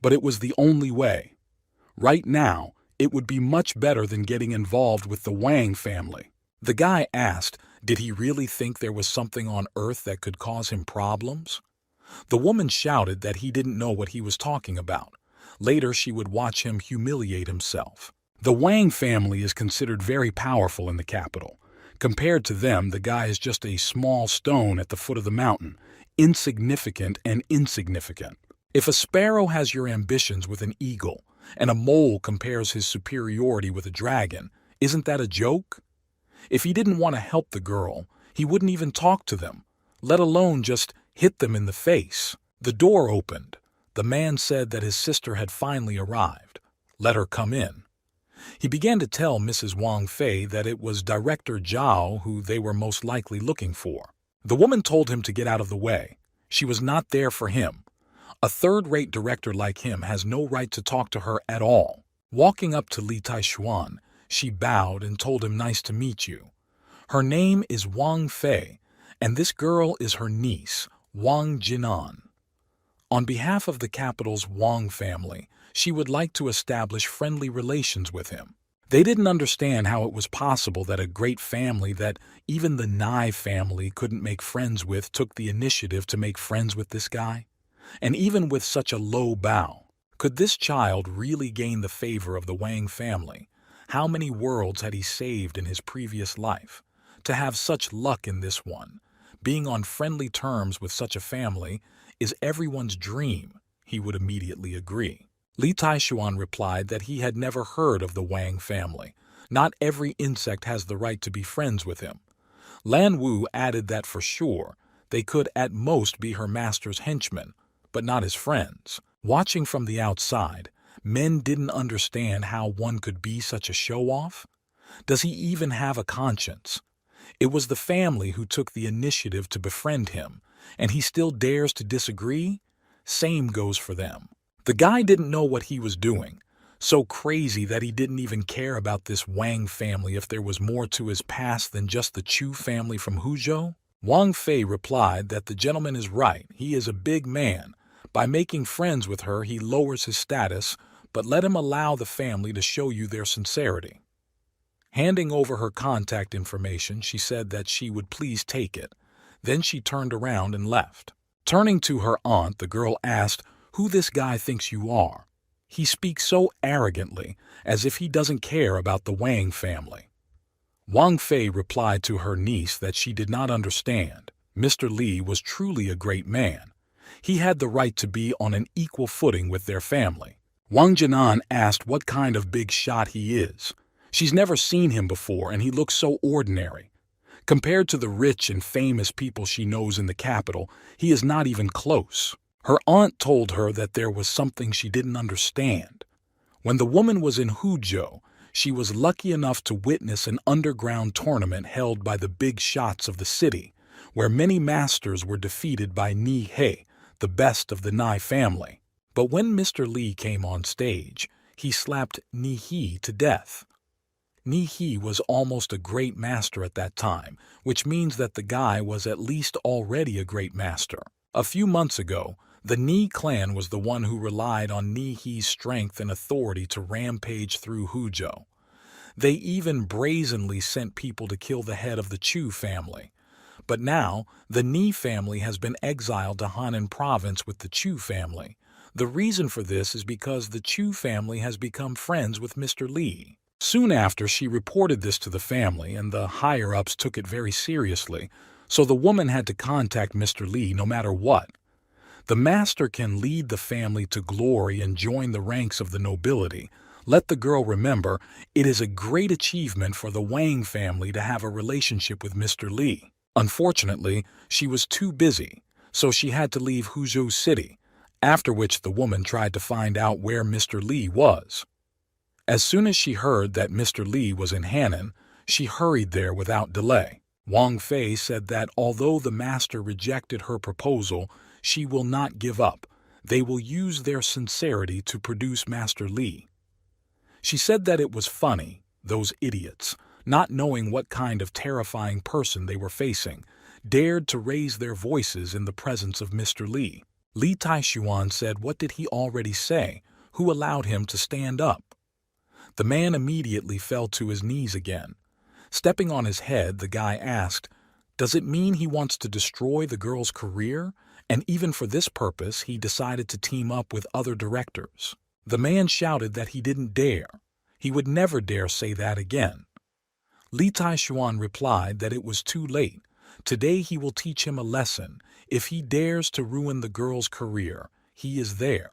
But it was the only way. Right now, it would be much better than getting involved with the Wang family. The guy asked, did he really think there was something on Earth that could cause him problems? The woman shouted that he didn't know what he was talking about. Later, she would watch him humiliate himself. The Wang family is considered very powerful in the capital. Compared to them, the guy is just a small stone at the foot of the mountain, insignificant and insignificant. If a sparrow has your ambitions with an eagle, and a mole compares his superiority with a dragon, isn't that a joke? If he didn't want to help the girl, he wouldn't even talk to them, let alone just hit them in the face. The door opened. The man said that his sister had finally arrived. Let her come in. He began to tell Mrs. Wang Fei that it was Director Zhao who they were most likely looking for. The woman told him to get out of the way. She was not there for him. A third-rate director like him has no right to talk to her at all. Walking up to Li Taishuan, she bowed and told him nice to meet you. Her name is Wang Fei, and this girl is her niece, Wang Jinan. On behalf of the capital's Wang family, she would like to establish friendly relations with him. They didn't understand how it was possible that a great family that even the Nai family couldn't make friends with took the initiative to make friends with this guy. And even with such a low bow, Could this child really gain the favor of the Wang family? How many worlds had he saved in his previous life? To have such luck in this one, being on friendly terms with such a family, is everyone's dream, he would immediately agree. Li Taishuan replied that he had never heard of the Wang family. Not every insect has the right to be friends with him. Lan Wu added that for sure, they could at most be her master's henchmen, but not his friends. Watching from the outside, men didn't understand how one could be such a show-off. Does he even have a conscience? It was the family who took the initiative to befriend him, and he still dares to disagree? Same goes for them. The guy didn't know what he was doing, so crazy that he didn't even care about this Wang family if there was more to his past than just the Chu family from Huzhou. Wang Fei replied that the gentleman is right, he is a big man. By making friends with her, he lowers his status, but let him allow the family to show you their sincerity. Handing over her contact information, she said that she would please take it. Then she turned around and left. Turning to her aunt, the girl asked who this guy thinks you are. He speaks so arrogantly, as if he doesn't care about the Wang family. Wang Fei replied to her niece that she did not understand. Mr. Li was truly a great man. He had the right to be on an equal footing with their family. Wang Jinan asked what kind of big shot he is. She's never seen him before, and he looks so ordinary. Compared to the rich and famous people she knows in the capital, he is not even close. Her aunt told her that there was something she didn't understand. When the woman was in Huzhou, she was lucky enough to witness an underground tournament held by the big shots of the city, where many masters were defeated by Ni He, the best of the Nai family. But when Mr. Li came on stage, he slapped Ni He to death. Ni He was almost a great master at that time, which means that the guy was at least already a great master. A few months ago, the Ni clan was the one who relied on Ni He's strength and authority to rampage through Huzhou. They even brazenly sent people to kill the head of the Chu family. But now, the Ni family has been exiled to Henan province with the Chu family. The reason for this is because the Chu family has become friends with Mr. Li. Soon after, she reported this to the family, and the higher-ups took it very seriously, so the woman had to contact Mr. Li no matter what. The master can lead the family to glory and join the ranks of the nobility. Let the girl remember, it is a great achievement for the Wang family to have a relationship with Mr. Li. Unfortunately, she was too busy, so she had to leave Huzhou City, after which the woman tried to find out where Mr. Li was. As soon as she heard that Mr. Li was in Henan, she hurried there without delay. Wang Fei said that although the master rejected her proposal, she will not give up. They will use their sincerity to produce Master Li. She said that it was funny, those idiots, not knowing what kind of terrifying person they were facing, dared to raise their voices in the presence of Mr. Li. Li Taishuan said, what did he already say? Who allowed him to stand up? The man immediately fell to his knees again. Stepping on his head, the guy asked, does it mean he wants to destroy the girl's career? And even for this purpose, he decided to team up with other directors. The man shouted that he didn't dare. He would never dare say that again. Li Taishuan replied that it was too late. Today he will teach him a lesson. If he dares to ruin the girl's career, he is there.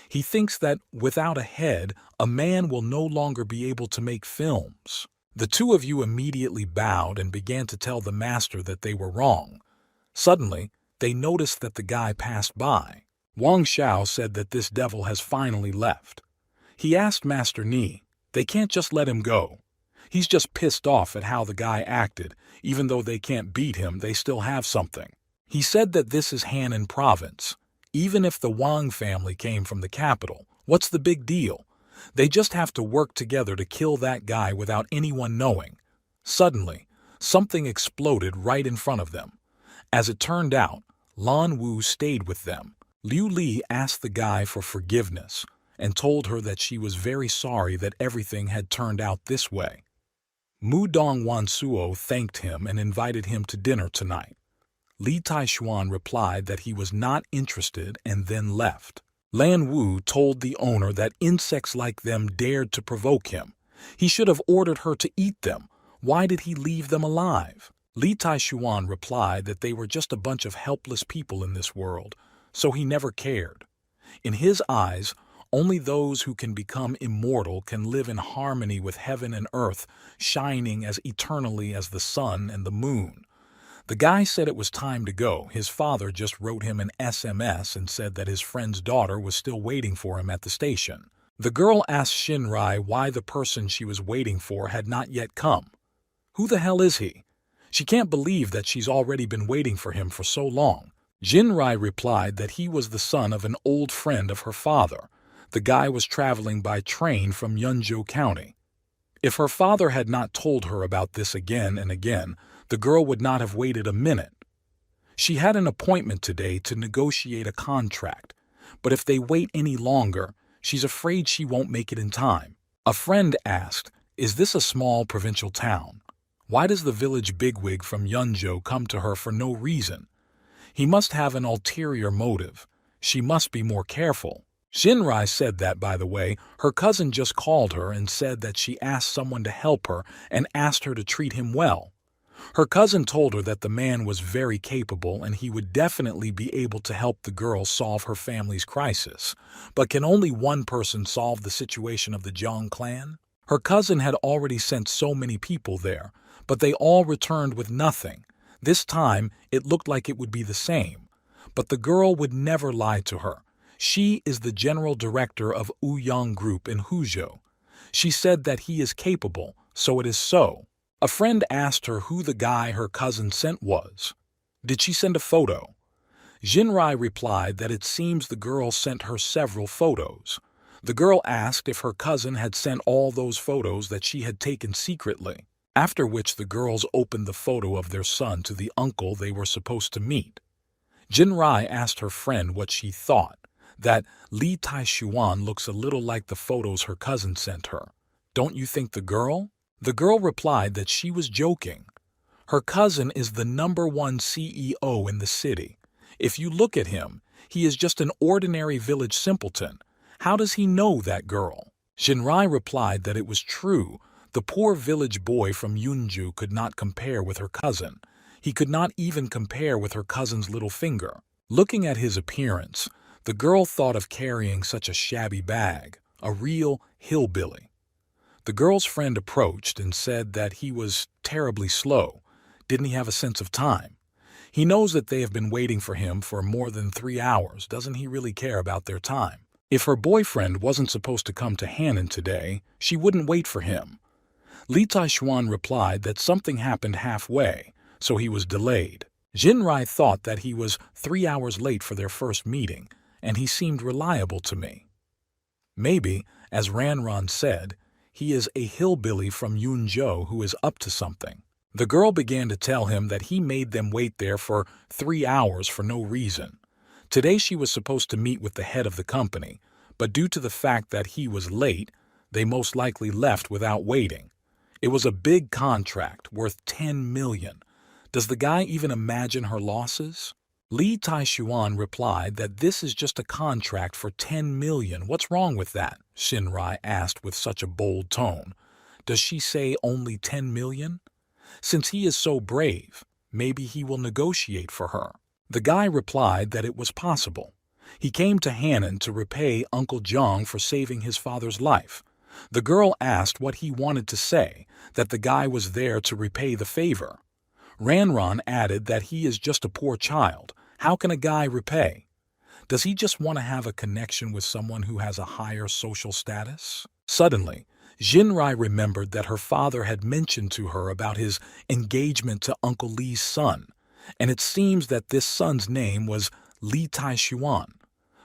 He thinks that without a head, a man will no longer be able to make films. The two of you immediately bowed and began to tell the master that they were wrong. Suddenly, they noticed that the guy passed by. Wang Xiao said that this devil has finally left. He asked Master Ni, they can't just let him go. He's just pissed off at how the guy acted. Even though they can't beat him, they still have something. He said that this is Henan province. Even if the Wang family came from the capital, what's the big deal? They just have to work together to kill that guy without anyone knowing. Suddenly, something exploded right in front of them. As it turned out, Lan Wu stayed with them. Liu Li asked the guy for forgiveness and told her that she was very sorry that everything had turned out this way. Mu Dong Wansuo thanked him and invited him to dinner tonight. Li Taishuan replied that he was not interested and then left. Lan Wu told the owner that insects like them dared to provoke him. He should have ordered her to eat them. Why did he leave them alive? Li Taishuan replied that they were just a bunch of helpless people in this world, so he never cared. In his eyes, only those who can become immortal can live in harmony with heaven and earth, shining as eternally as the sun and the moon. The guy said it was time to go. His father just wrote him an SMS and said that his friend's daughter was still waiting for him at the station. The girl asked Shinrai why the person she was waiting for had not yet come. Who the hell is he? She can't believe that she's already been waiting for him for so long. Jinrai replied that he was the son of an old friend of her father. The guy was traveling by train from Yunzhou County. If her father had not told her about this again and again, the girl would not have waited a minute. She had an appointment today to negotiate a contract, but if they wait any longer, she's afraid she won't make it in time. A friend asked, "Is this a small provincial town? Why does the village bigwig from Yunzhou come to her for no reason? He must have an ulterior motive. She must be more careful." Shinrai said that, by the way, her cousin just called her and said that she asked someone to help her and asked her to treat him well. Her cousin told her that the man was very capable and he would definitely be able to help the girl solve her family's crisis. But can only one person solve the situation of the Jiang clan? Her cousin had already sent so many people there, but they all returned with nothing. This time, it looked like it would be the same. But the girl would never lie to her. She is the general director of Ouyang Group in Huzhou. She said that he is capable, so it is so. A friend asked her who the guy her cousin sent was. Did she send a photo? Jinrai replied that it seems the girl sent her several photos. The girl asked if her cousin had sent all those photos that she had taken secretly, after which the girls opened the photo of their son to the uncle they were supposed to meet. Jinrai asked her friend what she thought, that Li Taishuan looks a little like the photos her cousin sent her. Don't you think the girl? The girl replied that she was joking. Her cousin is the #1 CEO in the city. If you look at him, he is just an ordinary village simpleton. How does he know that girl? Jinrai replied that it was true. The poor village boy from Yunzhou could not compare with her cousin. He could not even compare with her cousin's little finger. Looking at his appearance, the girl thought of carrying such a shabby bag, a real hillbilly. The girl's friend approached and said that he was terribly slow. Didn't he have a sense of time? He knows that they have been waiting for him for more than 3 hours. Doesn't he really care about their time? If her boyfriend wasn't supposed to come to Hannan today, she wouldn't wait for him. Li Taishuan replied that something happened halfway, so he was delayed. Jinrai thought that he was 3 hours late for their first meeting, and he seemed reliable to me. Maybe, as Ranran said, he is a hillbilly from Yunzhou who is up to something. The girl began to tell him that he made them wait there for 3 hours for no reason. Today she was supposed to meet with the head of the company, but due to the fact that he was late, they most likely left without waiting. It was a big contract worth 10 million. Does the guy even imagine her losses? Li Taishuan replied that this is just a contract for 10 million. What's wrong with that? Shinrai asked with such a bold tone. Does she say only 10 million? Since he is so brave, maybe he will negotiate for her. The guy replied that it was possible. He came to Hannan to repay Uncle Jiang for saving his father's life. The girl asked what he wanted to say, that the guy was there to repay the favor. Ranran added that he is just a poor child. How can a guy repay? Does he just want to have a connection with someone who has a higher social status? Suddenly, Jinrai remembered that her father had mentioned to her about his engagement to Uncle Li's son, and it seems that this son's name was Li Taishuan.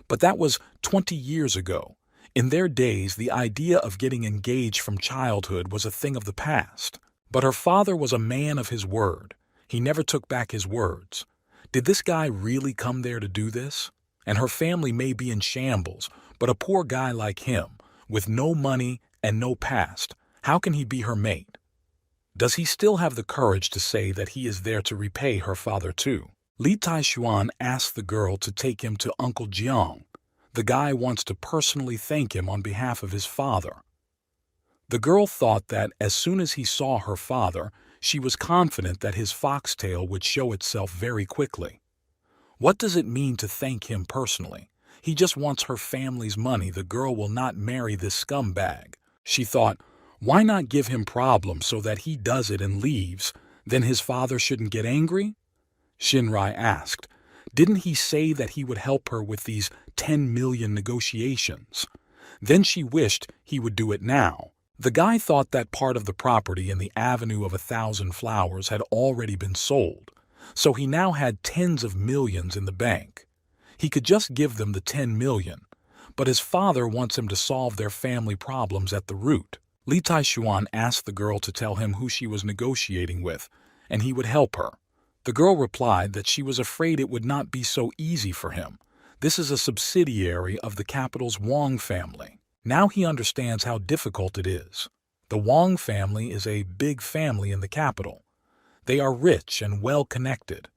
But that was 20 years ago. In their days, the idea of getting engaged from childhood was a thing of the past. But her father was a man of his word. He never took back his words. Did this guy really come there to do this? And her family may be in shambles, but a poor guy like him, with no money and no past, how can he be her mate? Does he still have the courage to say that he is there to repay her father too? Li Taishuan asked the girl to take him to Uncle Jiang. The guy wants to personally thank him on behalf of his father. The girl thought that as soon as he saw her father, she was confident that his foxtail would show itself very quickly. What does it mean to thank him personally? He just wants her family's money. The girl will not marry this scumbag. She thought, why not give him problems so that he does it and leaves? Then his father shouldn't get angry? Shinrai asked. Didn't he say that he would help her with these 10 million negotiations? Then she wished he would do it now. The guy thought that part of the property in the Avenue of 1,000 Flowers had already been sold, so he now had tens of millions in the bank. He could just give them the 10 million, but his father wants him to solve their family problems at the root. Li Taishuan asked the girl to tell him who she was negotiating with, and he would help her. The girl replied that she was afraid it would not be so easy for him. This is a subsidiary of the capital's Wang family. Now he understands how difficult it is. The Wang family is a big family in the capital. They are rich and well-connected.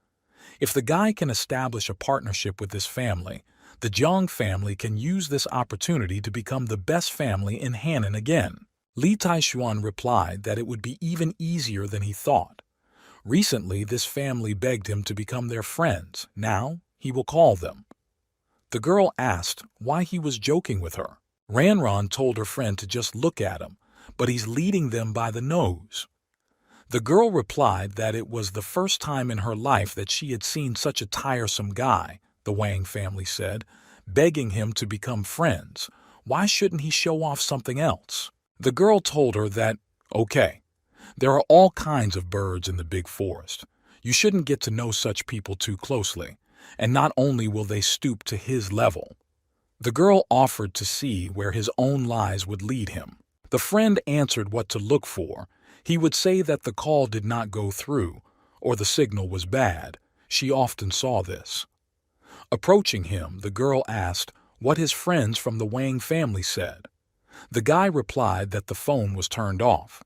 If the guy can establish a partnership with this family, the Jiang family can use this opportunity to become the best family in Hannan again. Li Taishuan replied that it would be even easier than he thought. Recently, this family begged him to become their friends. Now, he will call them. The girl asked why he was joking with her. Ranran told her friend to just look at him, but he's leading them by the nose. The girl replied that it was the first time in her life that she had seen such a tiresome guy, the Wang family said, begging him to become friends. Why shouldn't he show off something else? The girl told her that, okay, there are all kinds of birds in the big forest. You shouldn't get to know such people too closely, and not only will they stoop to his level. The girl offered to see where his own lies would lead him. The friend answered what to look for. He would say that the call did not go through, or the signal was bad. She often saw this. Approaching him, the girl asked what his friends from the Wang family said. The guy replied that the phone was turned off.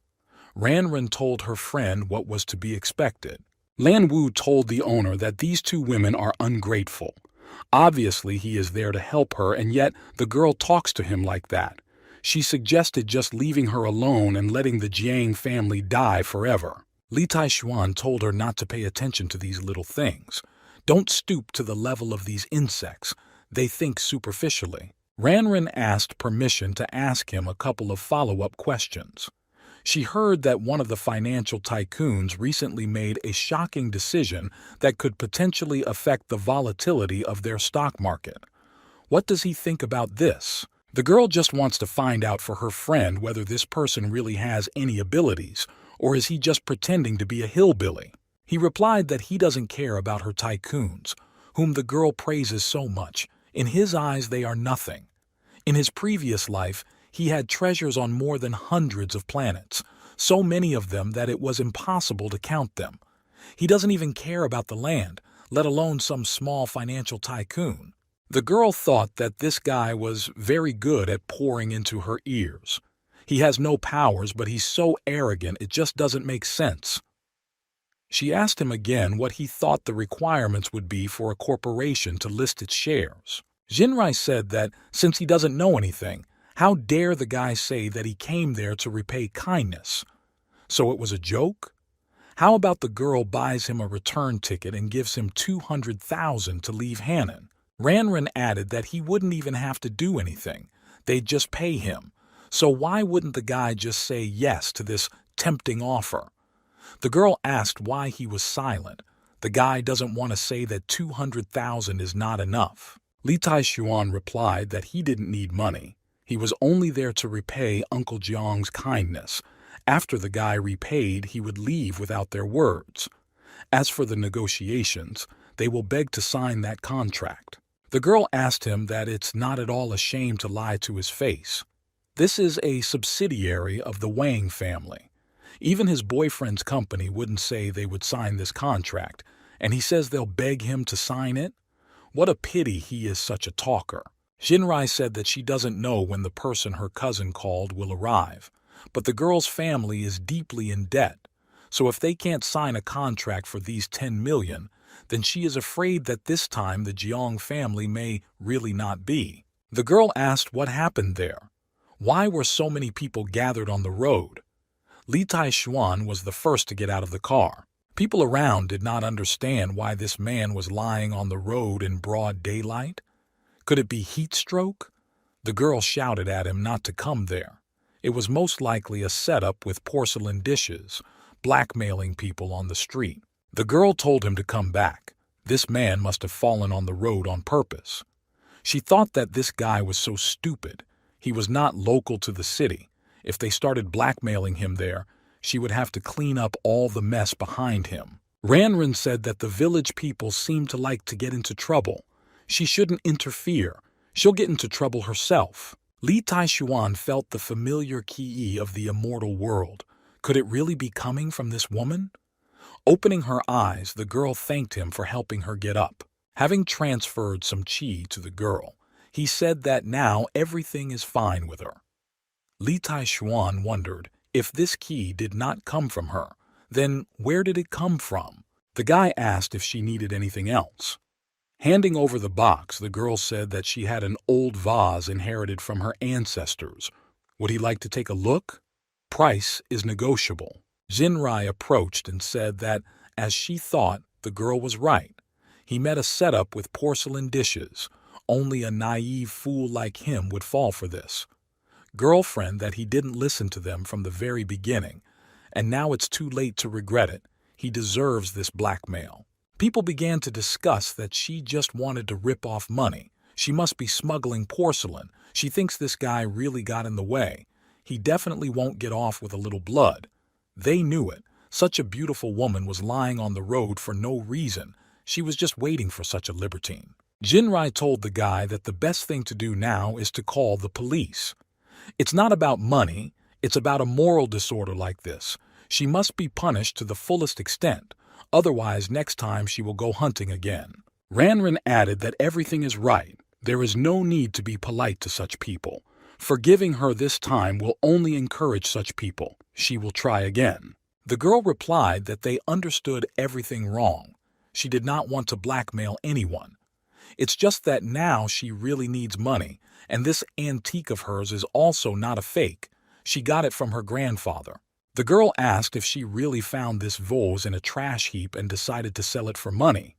Ranran told her friend what was to be expected. Lan Wu told the owner that these two women are ungrateful. Obviously, he is there to help her, and yet the girl talks to him like that. She suggested just leaving her alone and letting the Jiang family die forever. Li Taishuan told her not to pay attention to these little things. Don't stoop to the level of these insects. They think superficially. Ranran asked permission to ask him a couple of follow-up questions. She heard that one of the financial tycoons recently made a shocking decision that could potentially affect the volatility of their stock market. What does he think about this? The girl just wants to find out for her friend whether this person really has any abilities, or is he just pretending to be a hillbilly? He replied that he doesn't care about her tycoons, whom the girl praises so much. In his eyes, they are nothing. In his previous life, he had treasures on more than hundreds of planets, so many of them that it was impossible to count them. He doesn't even care about the land, let alone some small financial tycoon. The girl thought that this guy was very good at pouring into her ears. He has no powers, but he's so arrogant it just doesn't make sense. She asked him again what he thought the requirements would be for a corporation to list its shares. Jinrai said that since he doesn't know anything, how dare the guy say that he came there to repay kindness? So it was a joke? How about the girl buys him a return ticket and gives him 200,000 to leave Hannan? Ranran added that he wouldn't even have to do anything. They'd just pay him. So why wouldn't the guy just say yes to this tempting offer? The girl asked why he was silent. The guy doesn't want to say that 200,000 is not enough. Li Taishuan replied that he didn't need money. He was only there to repay Uncle Jiang's kindness. After the guy repaid, he would leave without their words. As for the negotiations, they will beg to sign that contract. The girl asked him that it's not at all a shame to lie to his face. This is a subsidiary of the Wang family. Even his boyfriend's company wouldn't say they would sign this contract, and he says they'll beg him to sign it? What a pity he is such a talker. Jinrai said that she doesn't know when the person her cousin called will arrive, but the girl's family is deeply in debt, so if they can't sign a contract for these 10 million, then she is afraid that this time the Jiang family may really not be. The girl asked what happened there. Why were so many people gathered on the road? Li Taishuan was the first to get out of the car. People around did not understand why this man was lying on the road in broad daylight. Could it be heat stroke? The girl shouted at him not to come there. It was most likely a setup with porcelain dishes, blackmailing people on the street. The girl told him to come back. This man must have fallen on the road on purpose. She thought that this guy was so stupid. He was not local to the city. If they started blackmailing him there, she would have to clean up all the mess behind him. Ranran said that the village people seem to like to get into trouble. She shouldn't interfere. She'll get into trouble herself. Li Taishuan felt the familiar ki of the immortal world. Could it really be coming from this woman? Opening her eyes, the girl thanked him for helping her get up. Having transferred some qi to the girl, he said that now everything is fine with her. Li Taishuan wondered if this key did not come from her, then where did it come from? The guy asked if she needed anything else. Handing over the box, the girl said that she had an old vase inherited from her ancestors. Would he like to take a look? Price is negotiable. Jinrai approached and said that, as she thought, the girl was right. He met a setup with porcelain dishes. Only a naive fool like him would fall for this. Girlfriend that he didn't listen to them from the very beginning, and now it's too late to regret it. He deserves this blackmail. People began to discuss that she just wanted to rip off money. She must be smuggling porcelain. She thinks this guy really got in the way. He definitely won't get off with a little blood. They knew it. Such a beautiful woman was lying on the road for no reason. She was just waiting for such a libertine. Jinrai told the guy that the best thing to do now is to call the police. It's not about money, it's about a moral disorder like this. She must be punished to the fullest extent, otherwise next time she will go hunting again. Ranran added that everything is right. There is no need to be polite to such people. Forgiving her this time will only encourage such people. She will try again. The girl replied that they understood everything wrong. She did not want to blackmail anyone. It's just that now she really needs money, and this antique of hers is also not a fake. She got it from her grandfather. The girl asked if she really found this vase in a trash heap and decided to sell it for money.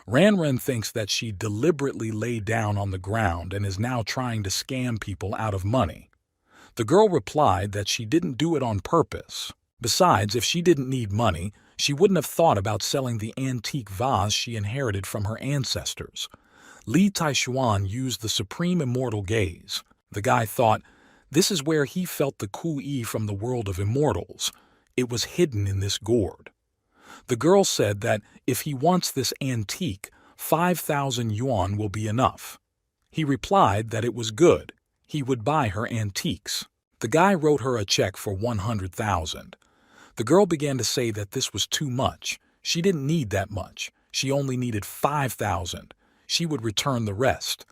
Ranran thinks that she deliberately lay down on the ground and is now trying to scam people out of money. The girl replied that she didn't do it on purpose. Besides, if she didn't need money, she wouldn't have thought about selling the antique vase she inherited from her ancestors. Li Taishuan used the supreme immortal gaze. The guy thought, this is where he felt the kui from the world of immortals. It was hidden in this gourd. The girl said that if he wants this antique, 5,000 yuan will be enough. He replied that it was good. He would buy her antiques. The guy wrote her a check for 100,000. The girl began to say that this was too much. She didn't need that much. She only needed 5,000. She would return the rest.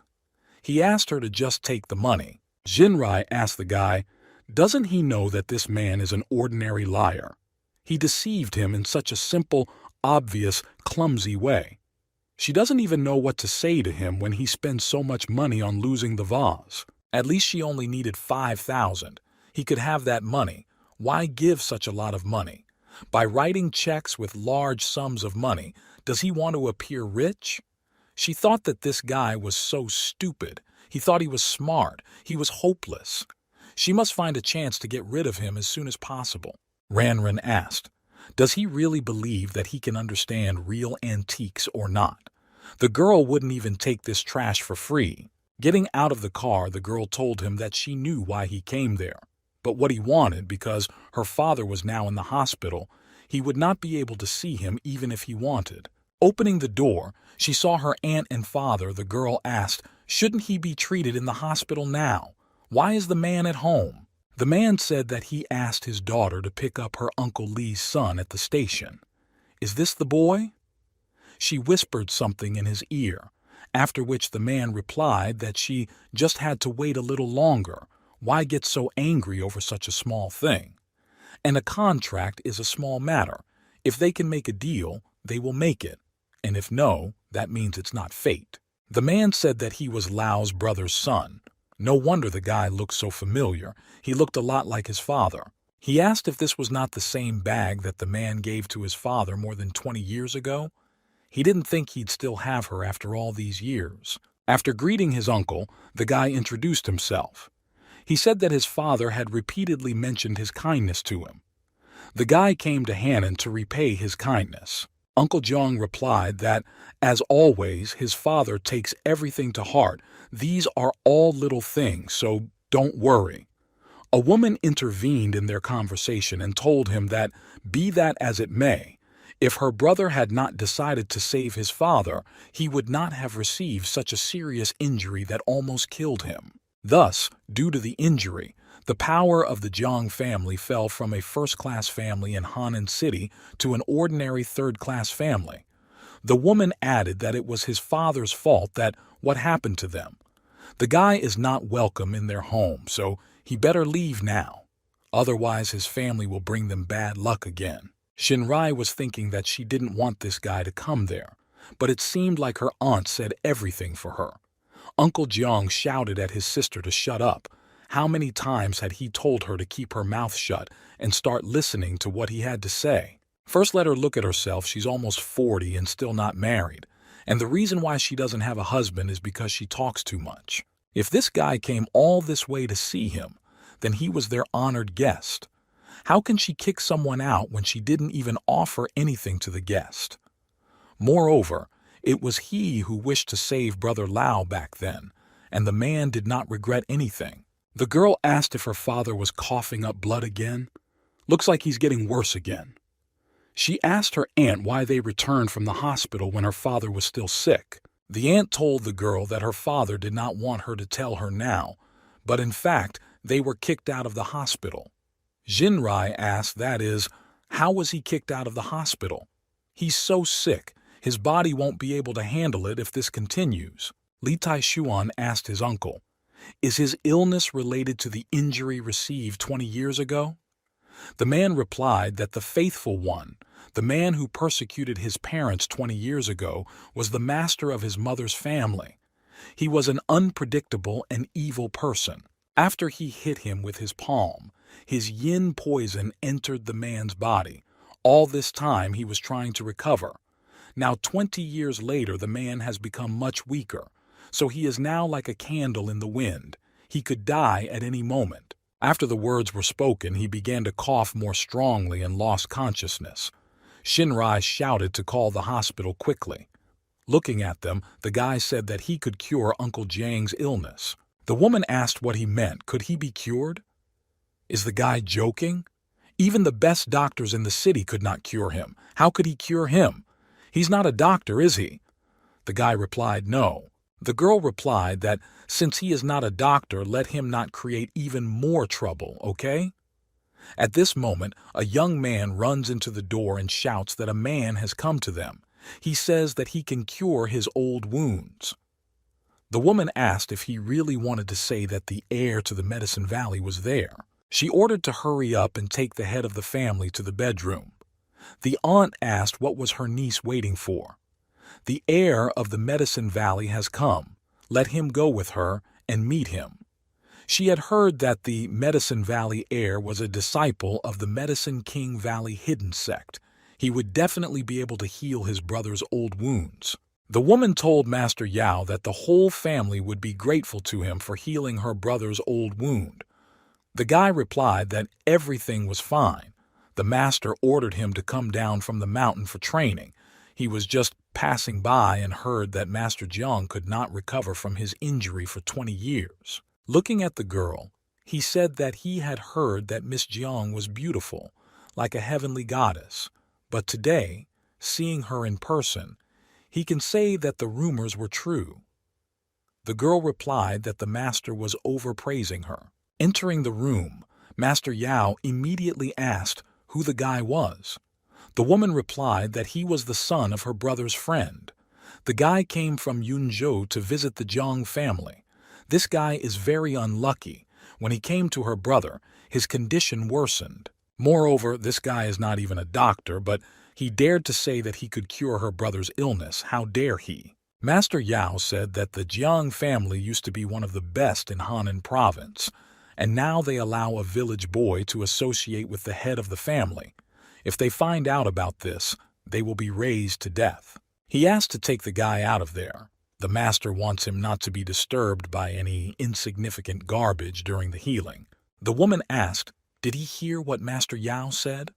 He asked her to just take the money. Jinrai asked the guy, doesn't he know that this man is an ordinary liar? He deceived him in such a simple, obvious, clumsy way. She doesn't even know what to say to him when he spends so much money on losing the vase. At least she only needed 5,000. He could have that money. Why give such a lot of money? By writing checks with large sums of money, does he want to appear rich? She thought that this guy was so stupid. He thought he was smart. He was hopeless. She must find a chance to get rid of him as soon as possible. Ranran asked, does he really believe that he can understand real antiques or not? The girl wouldn't even take this trash for free. Getting out of the car, the girl told him that she knew why he came there. But what he wanted, because her father was now in the hospital, he would not be able to see him even if he wanted. Opening the door, she saw her aunt and father. The girl asked, shouldn't he be treated in the hospital now? Why is the man at home? The man said that he asked his daughter to pick up her Uncle Lee's son at the station. Is this the boy? She whispered something in his ear, after which the man replied that she just had to wait a little longer. Why get so angry over such a small thing? And a contract is a small matter. If they can make a deal, they will make it. And if no, that means it's not fate. The man said that he was Lao's brother's son. No wonder the guy looked so familiar. He looked a lot like his father. He asked if this was not the same bag that the man gave to his father more than 20 years ago. He didn't think he'd still have her after all these years. After greeting his uncle, the guy introduced himself. He said that his father had repeatedly mentioned his kindness to him. The guy came to Hannon to repay his kindness. Uncle Jong replied that, as always, his father takes everything to heart. These are all little things, so don't worry. A woman intervened in their conversation and told him that, be that as it may, if her brother had not decided to save his father, he would not have received such a serious injury that almost killed him. Thus, due to the injury, the power of the Jong family fell from a first-class family in Hannan City to an ordinary third-class family. The woman added that it was his father's fault that what happened to them. The guy is not welcome in their home, so he better leave now. Otherwise his family will bring them bad luck again. Shinrai was thinking that she didn't want this guy to come there, but it seemed like her aunt said everything for her. Uncle Jeong shouted at his sister to shut up. How many times had he told her to keep her mouth shut and start listening to what he had to say? First, let her look at herself. She's almost 40 and still not married. And the reason why she doesn't have a husband is because she talks too much. If this guy came all this way to see him, then he was their honored guest. How can she kick someone out when she didn't even offer anything to the guest? Moreover, it was he who wished to save Brother Lao back then, and the man did not regret anything. The girl asked if her father was coughing up blood again. Looks like he's getting worse again. She asked her aunt why they returned from the hospital when her father was still sick. The aunt told the girl that her father did not want her to tell her now, but in fact, they were kicked out of the hospital. Jinrai asked, that is, how was he kicked out of the hospital? He's so sick, his body won't be able to handle it if this continues. Li Taishuan asked his uncle, is his illness related to the injury received 20 years ago? The man replied that the faithful one, the man who persecuted his parents 20 years ago, was the master of his mother's family. He was an unpredictable and evil person. After he hit him with his palm, his yin poison entered the man's body. All this time he was trying to recover. Now 20 years later the man has become much weaker, so he is now like a candle in the wind. He could die at any moment. After the words were spoken, he began to cough more strongly and lost consciousness. Shinrai shouted to call the hospital quickly. Looking at them, the guy said that he could cure Uncle Jang's illness. The woman asked what he meant. Could he be cured? Is the guy joking? Even the best doctors in the city could not cure him. How could he cure him? He's not a doctor, is he? The guy replied, no. The girl replied that since he is not a doctor, let him not create even more trouble, okay? At this moment, a young man runs into the door and shouts that a man has come to them. He says that he can cure his old wounds. The woman asked if he really wanted to say that the heir to the Medicine Valley was there. She ordered to hurry up and take the head of the family to the bedroom. The aunt asked what was her niece waiting for. The heir of the Medicine Valley has come. Let him go with her and meet him. She had heard that the Medicine Valley heir was a disciple of the Medicine King Valley hidden sect. He would definitely be able to heal his brother's old wounds. The woman told Master Yao that the whole family would be grateful to him for healing her brother's old wound. The guy replied that everything was fine. The master ordered him to come down from the mountain for training. He was just passing by and heard that Master Jiang could not recover from his injury for 20 years. Looking at the girl, he said that he had heard that Miss Jiang was beautiful, like a heavenly goddess. But today, seeing her in person, he can say that the rumors were true. The girl replied that the master was overpraising her. Entering the room, Master Yao immediately asked who the guy was. The woman replied that he was the son of her brother's friend. The guy came from Yunzhou to visit the Jiang family. This guy is very unlucky. When he came to her brother, his condition worsened. Moreover, this guy is not even a doctor, but he dared to say that he could cure her brother's illness. How dare he? Master Yao said that the Jiang family used to be one of the best in Henan province, and now they allow a village boy to associate with the head of the family. If they find out about this, they will be razed to death. He asked to take the guy out of there. The master wants him not to be disturbed by any insignificant garbage during the healing. The woman asked, "Did he hear what Master Yao said?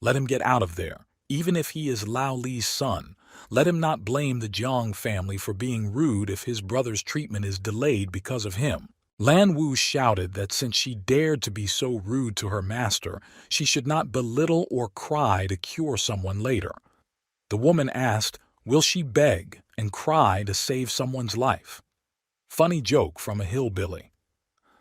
Let him get out of there, even if he is Lao Li's son. Let him not blame the Jiang family for being rude if his brother's treatment is delayed because of him." Lan Wu shouted that since she dared to be so rude to her master, she should not belittle or cry to cure someone later. The woman asked, will she beg and cry to save someone's life? Funny joke from a hillbilly.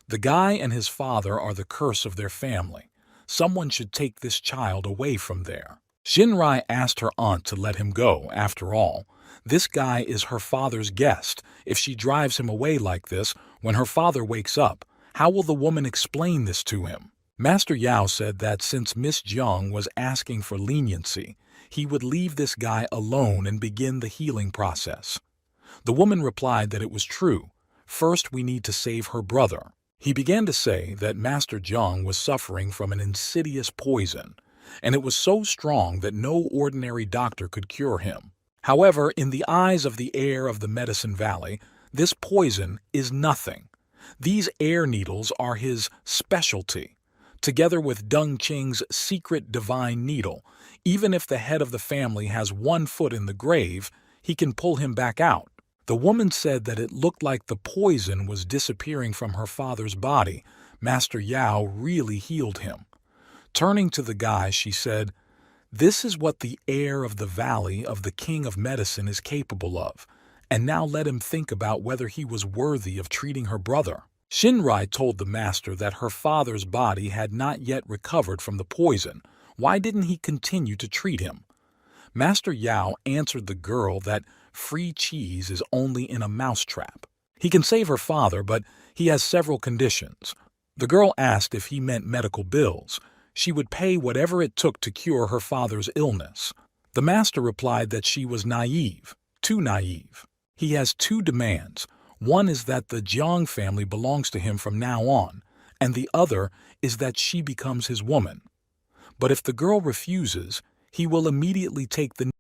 The guy and his father are the curse of their family. Someone should take this child away from there. Xinrai asked her aunt to let him go. After all, this guy is her father's guest. If she drives him away like this, when her father wakes up, how will the woman explain this to him? Master Yao said that since Miss Jiang was asking for leniency, he would leave this guy alone and begin the healing process. The woman replied that it was true. First, we need to save her brother. He began to say that Master Jiang was suffering from an insidious poison, and it was so strong that no ordinary doctor could cure him. However, in the eyes of the heir of the Medicine Valley, this poison is nothing. These air needles are his specialty. Together with Deng Qing's secret divine needle, even if the head of the family has 1 foot in the grave, he can pull him back out. The woman said that it looked like the poison was disappearing from her father's body. Master Yao really healed him. Turning to the guy, she said, "This is what the heir of the valley of the king of medicine is capable of, and now let him think about whether he was worthy of treating her brother." Xinrai told the master that her father's body had not yet recovered from the poison. Why didn't he continue to treat him? Master Yao answered the girl that free cheese is only in a mousetrap. He can save her father, but he has several conditions. The girl asked if he meant medical bills. She would pay whatever it took to cure her father's illness. The master replied that she was naive, too naive. He has 2 demands. One is that the Jiang family belongs to him from now on, and the other is that she becomes his woman. But if the girl refuses, he will immediately take the